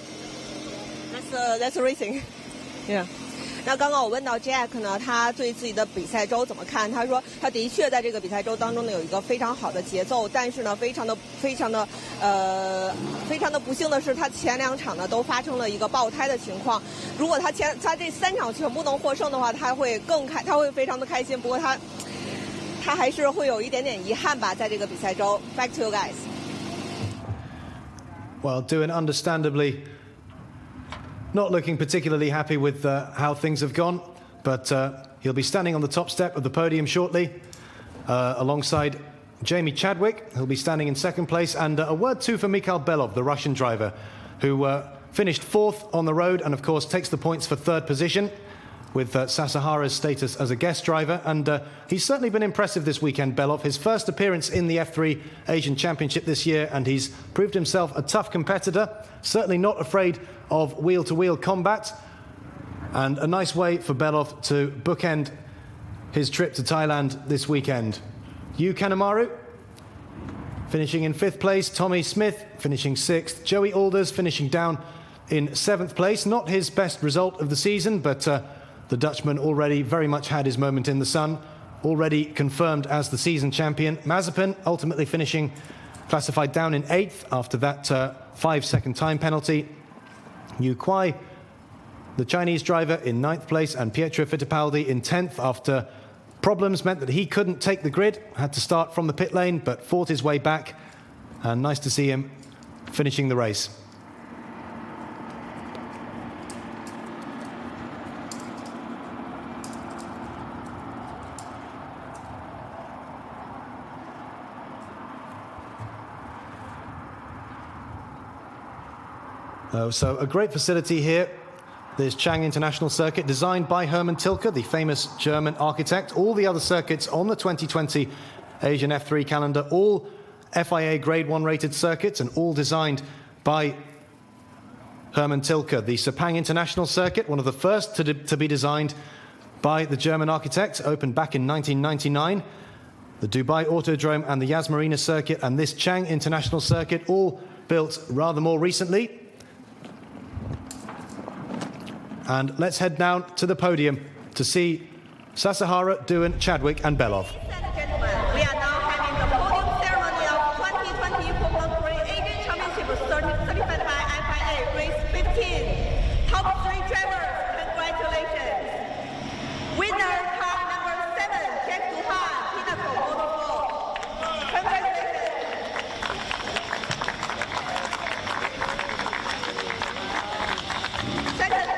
That's racing. Yeah. 那刚刚我问到 Jack 呢，他对自己的比赛周怎么看？他说他的确在这个比赛周当中呢有一个非常好的节奏，但是呢非常的不幸的是，他前2场呢都发生了一个爆胎的情况。如果他这3场全部能获胜的话，他会非常的开心。不过他还是会有一点点遗憾吧，在这个比赛周。Back to you guys. Well, Doohan understandably not looking particularly happy with how things have gone, but he'll be standing on the top step of the podium shortly alongside Jamie Chadwick, who'll be standing in 2nd place, and a word too for Mikhail Belov, the Russian driver, who finished 4th on the road and of course takes the points for 3rd position with Sasahara's status as a guest driver, and he's certainly been impressive this weekend, Belov. His first appearance in the F3 Asian Championship this year, and he's proved himself a tough competitor, certainly not afraid of wheel-to-wheel combat, and a nice way for Belov to bookend his trip to Thailand this weekend. Yu Kanemaru finishing in 5th place, Tommy Smith finishing 6th, Joey Alders finishing down in 7th place. Not his best result of the season, but the Dutchman already very much had his moment in the sun, already confirmed as the season champion. Mazepin ultimately finishing classified down in 8th after that 5-second time penalty. Yu Kuai, the Chinese driver, in 9th place, and Pietro Fittipaldi in 10th after problems meant that he couldn't take the grid, had to start from the pit lane, but fought his way back, and nice to see him finishing the race. So a great facility here, this Chang International Circuit, designed by Hermann Tilke, the famous German architect. All the other circuits on the 2020 Asian F3 calendar, all FIA Grade 1 rated circuits, and all designed by Hermann Tilke. The Sepang International Circuit, one of the first to be designed by the German architect, opened back in 1999. The Dubai Autodrome and the Yas Marina Circuit and this Chang International Circuit, all built rather more recently. And let's head now to the podium to see Sasahara, Doohan, Chadwick and Belov. Ladies and gentlemen, we are now having the podium ceremony of 2020 Formula 3 Asian Championship certified by FIA Race 15. Top 3 drivers, congratulations. Winner, car number 7, Jack Duhan, Pinnacle Motorsport. Congratulations. Second,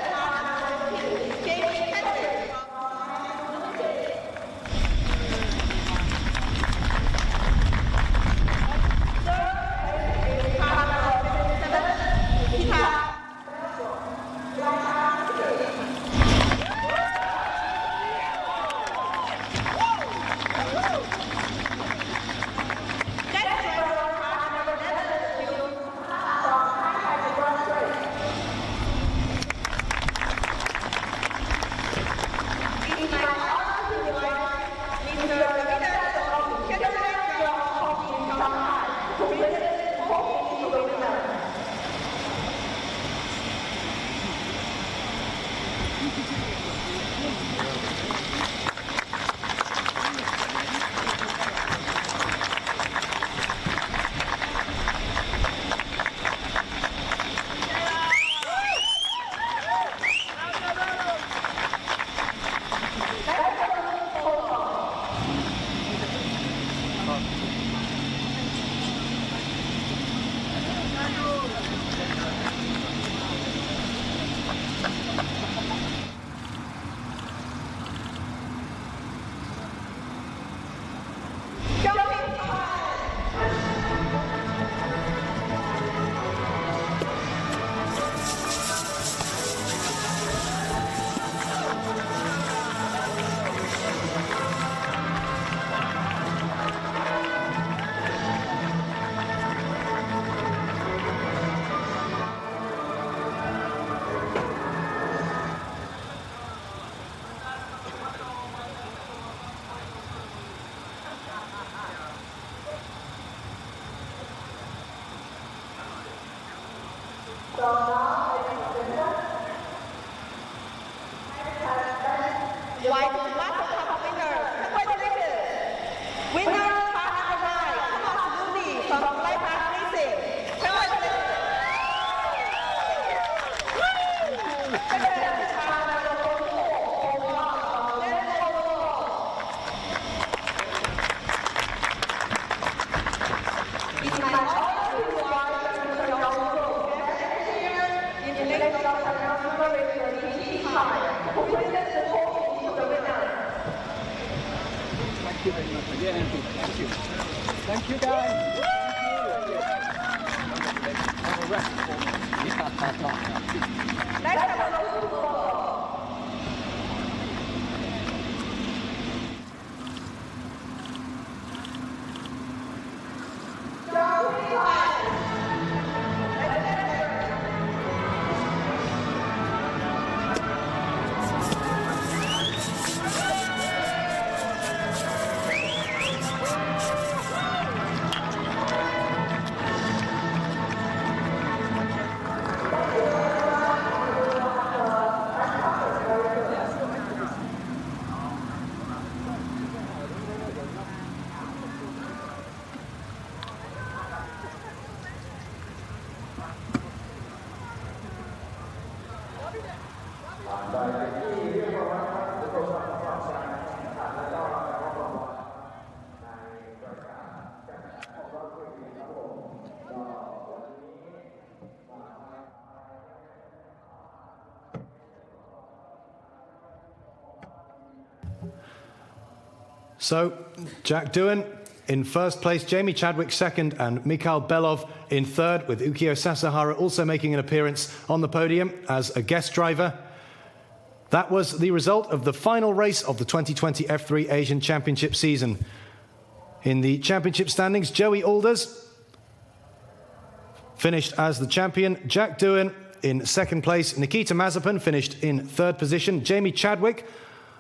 Thank you. Thank you, guys. So, Jack Doohan in first place, Jamie Chadwick second, and Mikhail Belov in third, with Ukio Sasahara also making an appearance on the podium as a guest driver. That was the result of the final race of the 2020 F3 Asian Championship season. In the championship standings, Joey Alders finished as the champion. Jack Doohan in second place. Nikita Mazepin finished in third position. Jamie Chadwick,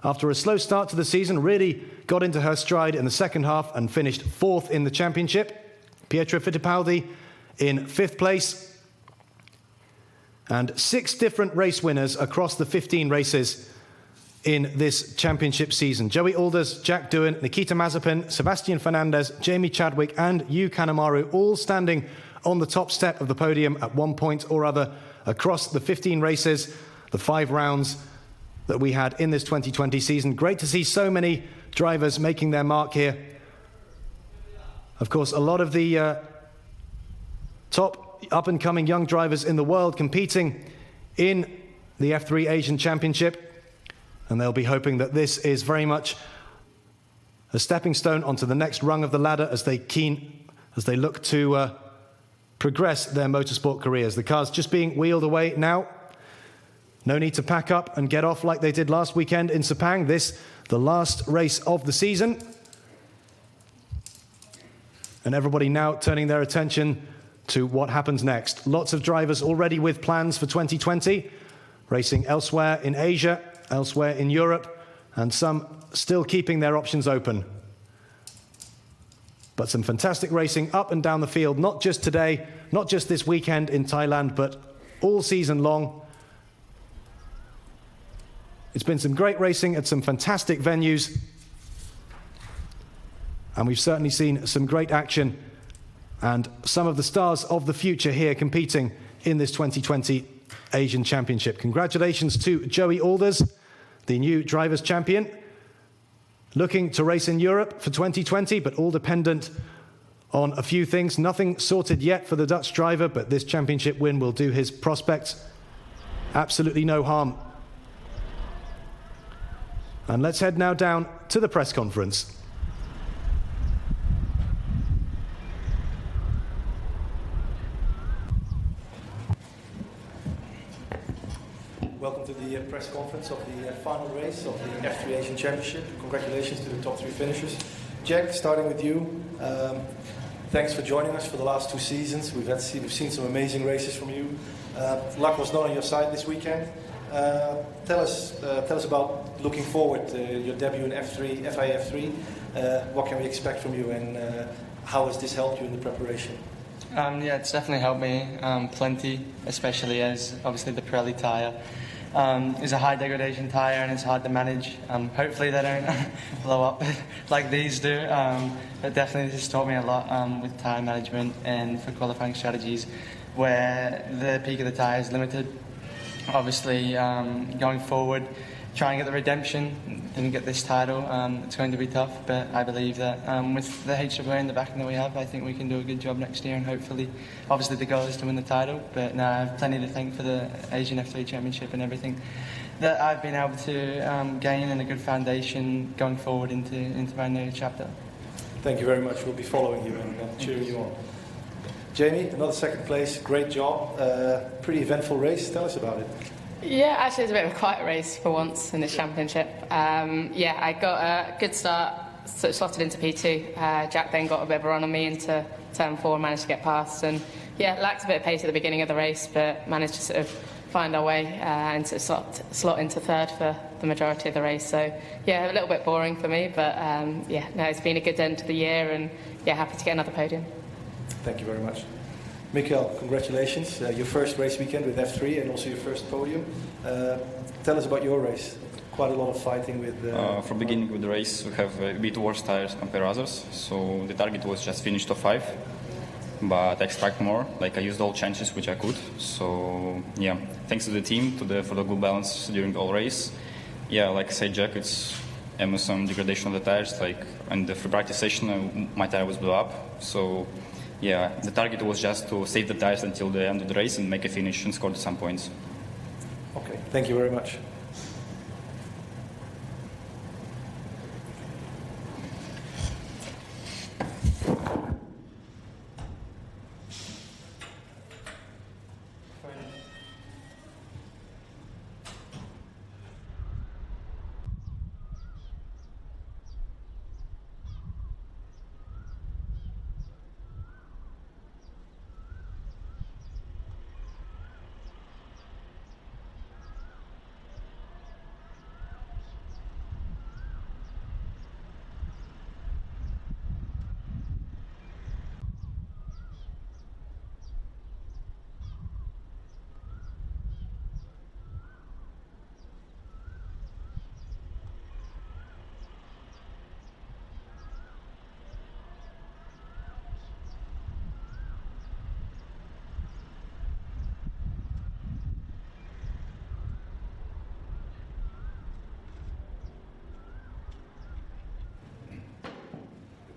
after a slow start to the season, really got into her stride in the second half and finished fourth in the championship. Pietro Fittipaldi in fifth place. And 6 different race winners across the 15 races in this championship season. Joey Alders, Jack Doohan, Nikita Mazepin, Sebastian Fernandez, Jamie Chadwick and Yu Kanemaru all standing on the top step of the podium at one point or other across the 15 races, the 5 rounds that we had in this 2020 season. Great to see so many drivers making their mark here. Of course, a lot of the top up-and-coming young drivers in the world competing in the F3 Asian Championship, and they'll be hoping that this is very much a stepping stone onto the next rung of the ladder as they look to progress their motorsport careers. The car's just being wheeled away now. No need to pack up and get off like they did last weekend in Sepang. This, the last race of the season. And everybody now turning their attention to what happens next. Lots of drivers already with plans for 2020, racing elsewhere in Asia, elsewhere in Europe, and some still keeping their options open. But some fantastic racing up and down the field, not just today, not just this weekend in Thailand, but all season long. It's been some great racing at some fantastic venues, and we've certainly seen some great action and some of the stars of the future here competing in this 2020 Asian Championship. Congratulations to Joey Alders, the new Drivers' Champion, looking to race in Europe for 2020, but all dependent on a few things. Nothing sorted yet for the Dutch driver, but this championship win will do his prospects absolutely no harm. And let's head now down to the press conference. Welcome to the press conference of the final race of the F3 Asian Championship. Congratulations to the top 3 finishers. Jack, starting with you. Thanks for joining us for the last 2 seasons. We've seen some amazing races from you. Luck was not on your side this weekend. Tell us about looking forward to your debut in FIA F3. What can we expect from you, and how has this helped you in the preparation? Yeah, it's definitely helped me plenty, especially as obviously the Pirelli tyre is a high degradation tyre and it's hard to manage. Hopefully they don't blow up like these do. But definitely this has taught me a lot with tyre management and for qualifying strategies where the peak of the tyre is limited. Obviously, going forward, try and get the redemption, didn't get this title. It's going to be tough, but I believe that with the HWA and the backing that we have, I think we can do a good job next year, and hopefully, obviously the goal is to win the title, but no, I have plenty to thank for the Asian F3 Championship and everything that I've been able to gain, and a good foundation going forward into my new chapter. Thank you very much. We'll be following you and cheering you on. Jamie, another second place. Great job. Pretty eventful race. Tell us about it. Yeah, actually it was a bit of a quiet race for once in this championship. Yeah, I got a good start, sort of slotted into P2. Jack then got a bit of a run on me into turn 4, managed to get past, and yeah, lacked a bit of pace at the beginning of the race, but managed to sort of find our way and sort of slot into third for the majority of the race. So yeah, a little bit boring for me, but yeah, no, it's been a good end to the year, and yeah, happy to get another podium. Thank you very much. Mikael, congratulations. Your first race weekend with F3 and also your first podium. Tell us about your race. Quite a lot of fighting with... From beginning with the race, we have a bit worse tires compared to others. So the target was just finish top 5. But I expect more. Like I used all chances which I could. So yeah, thanks to the team for the good balance during the whole race. Yeah, like I said, Jack, it's some degradation of the tires. Like in the free practice session, my tire was blew up. So yeah, the target was just to save the tires until the end of the race and make a finish and score some points. Okay, thank you very much.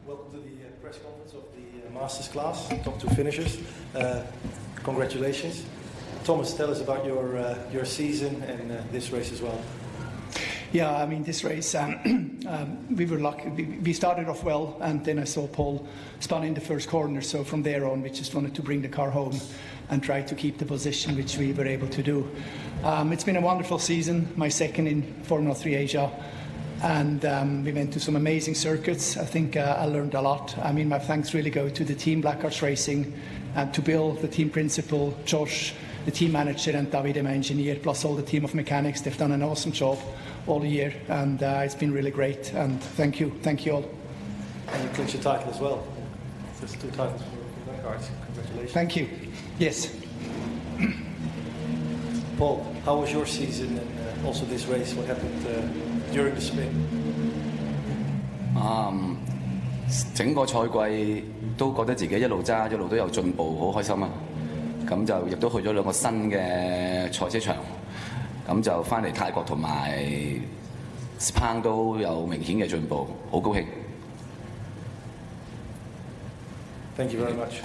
Welcome to the press conference of the Masters class, top 2 finishers. Congratulations. Thomas, tell us about your season and this race as well. Yeah, I mean, this race, we were lucky. We started off well, and then I saw Paul spun in the first corner. So from there on, we just wanted to bring the car home and try to keep the position, which we were able to do. It's been a wonderful season, my second in Formula 3 Asia. And we went to some amazing circuits. I think I learned a lot. I mean, my thanks really go to the team, Black Arts Racing, to Bill, the team principal, Josh, the team manager, and David, my engineer, plus all the team of mechanics. They've done an awesome job all year, and it's been really great. And thank you all. And you clinched your title as well. There's 2 titles for Black Arts. Congratulations. Thank you. Yes. Paul, how was your season and also this race? What happened during the spin? 整個賽季都覺得自己一路揸一路都有進步，好開心啊！咁就亦都去咗2個新嘅賽車場，咁就翻嚟泰國同埋 Sepang 都有明顯嘅進步，好高興。Thank you very much.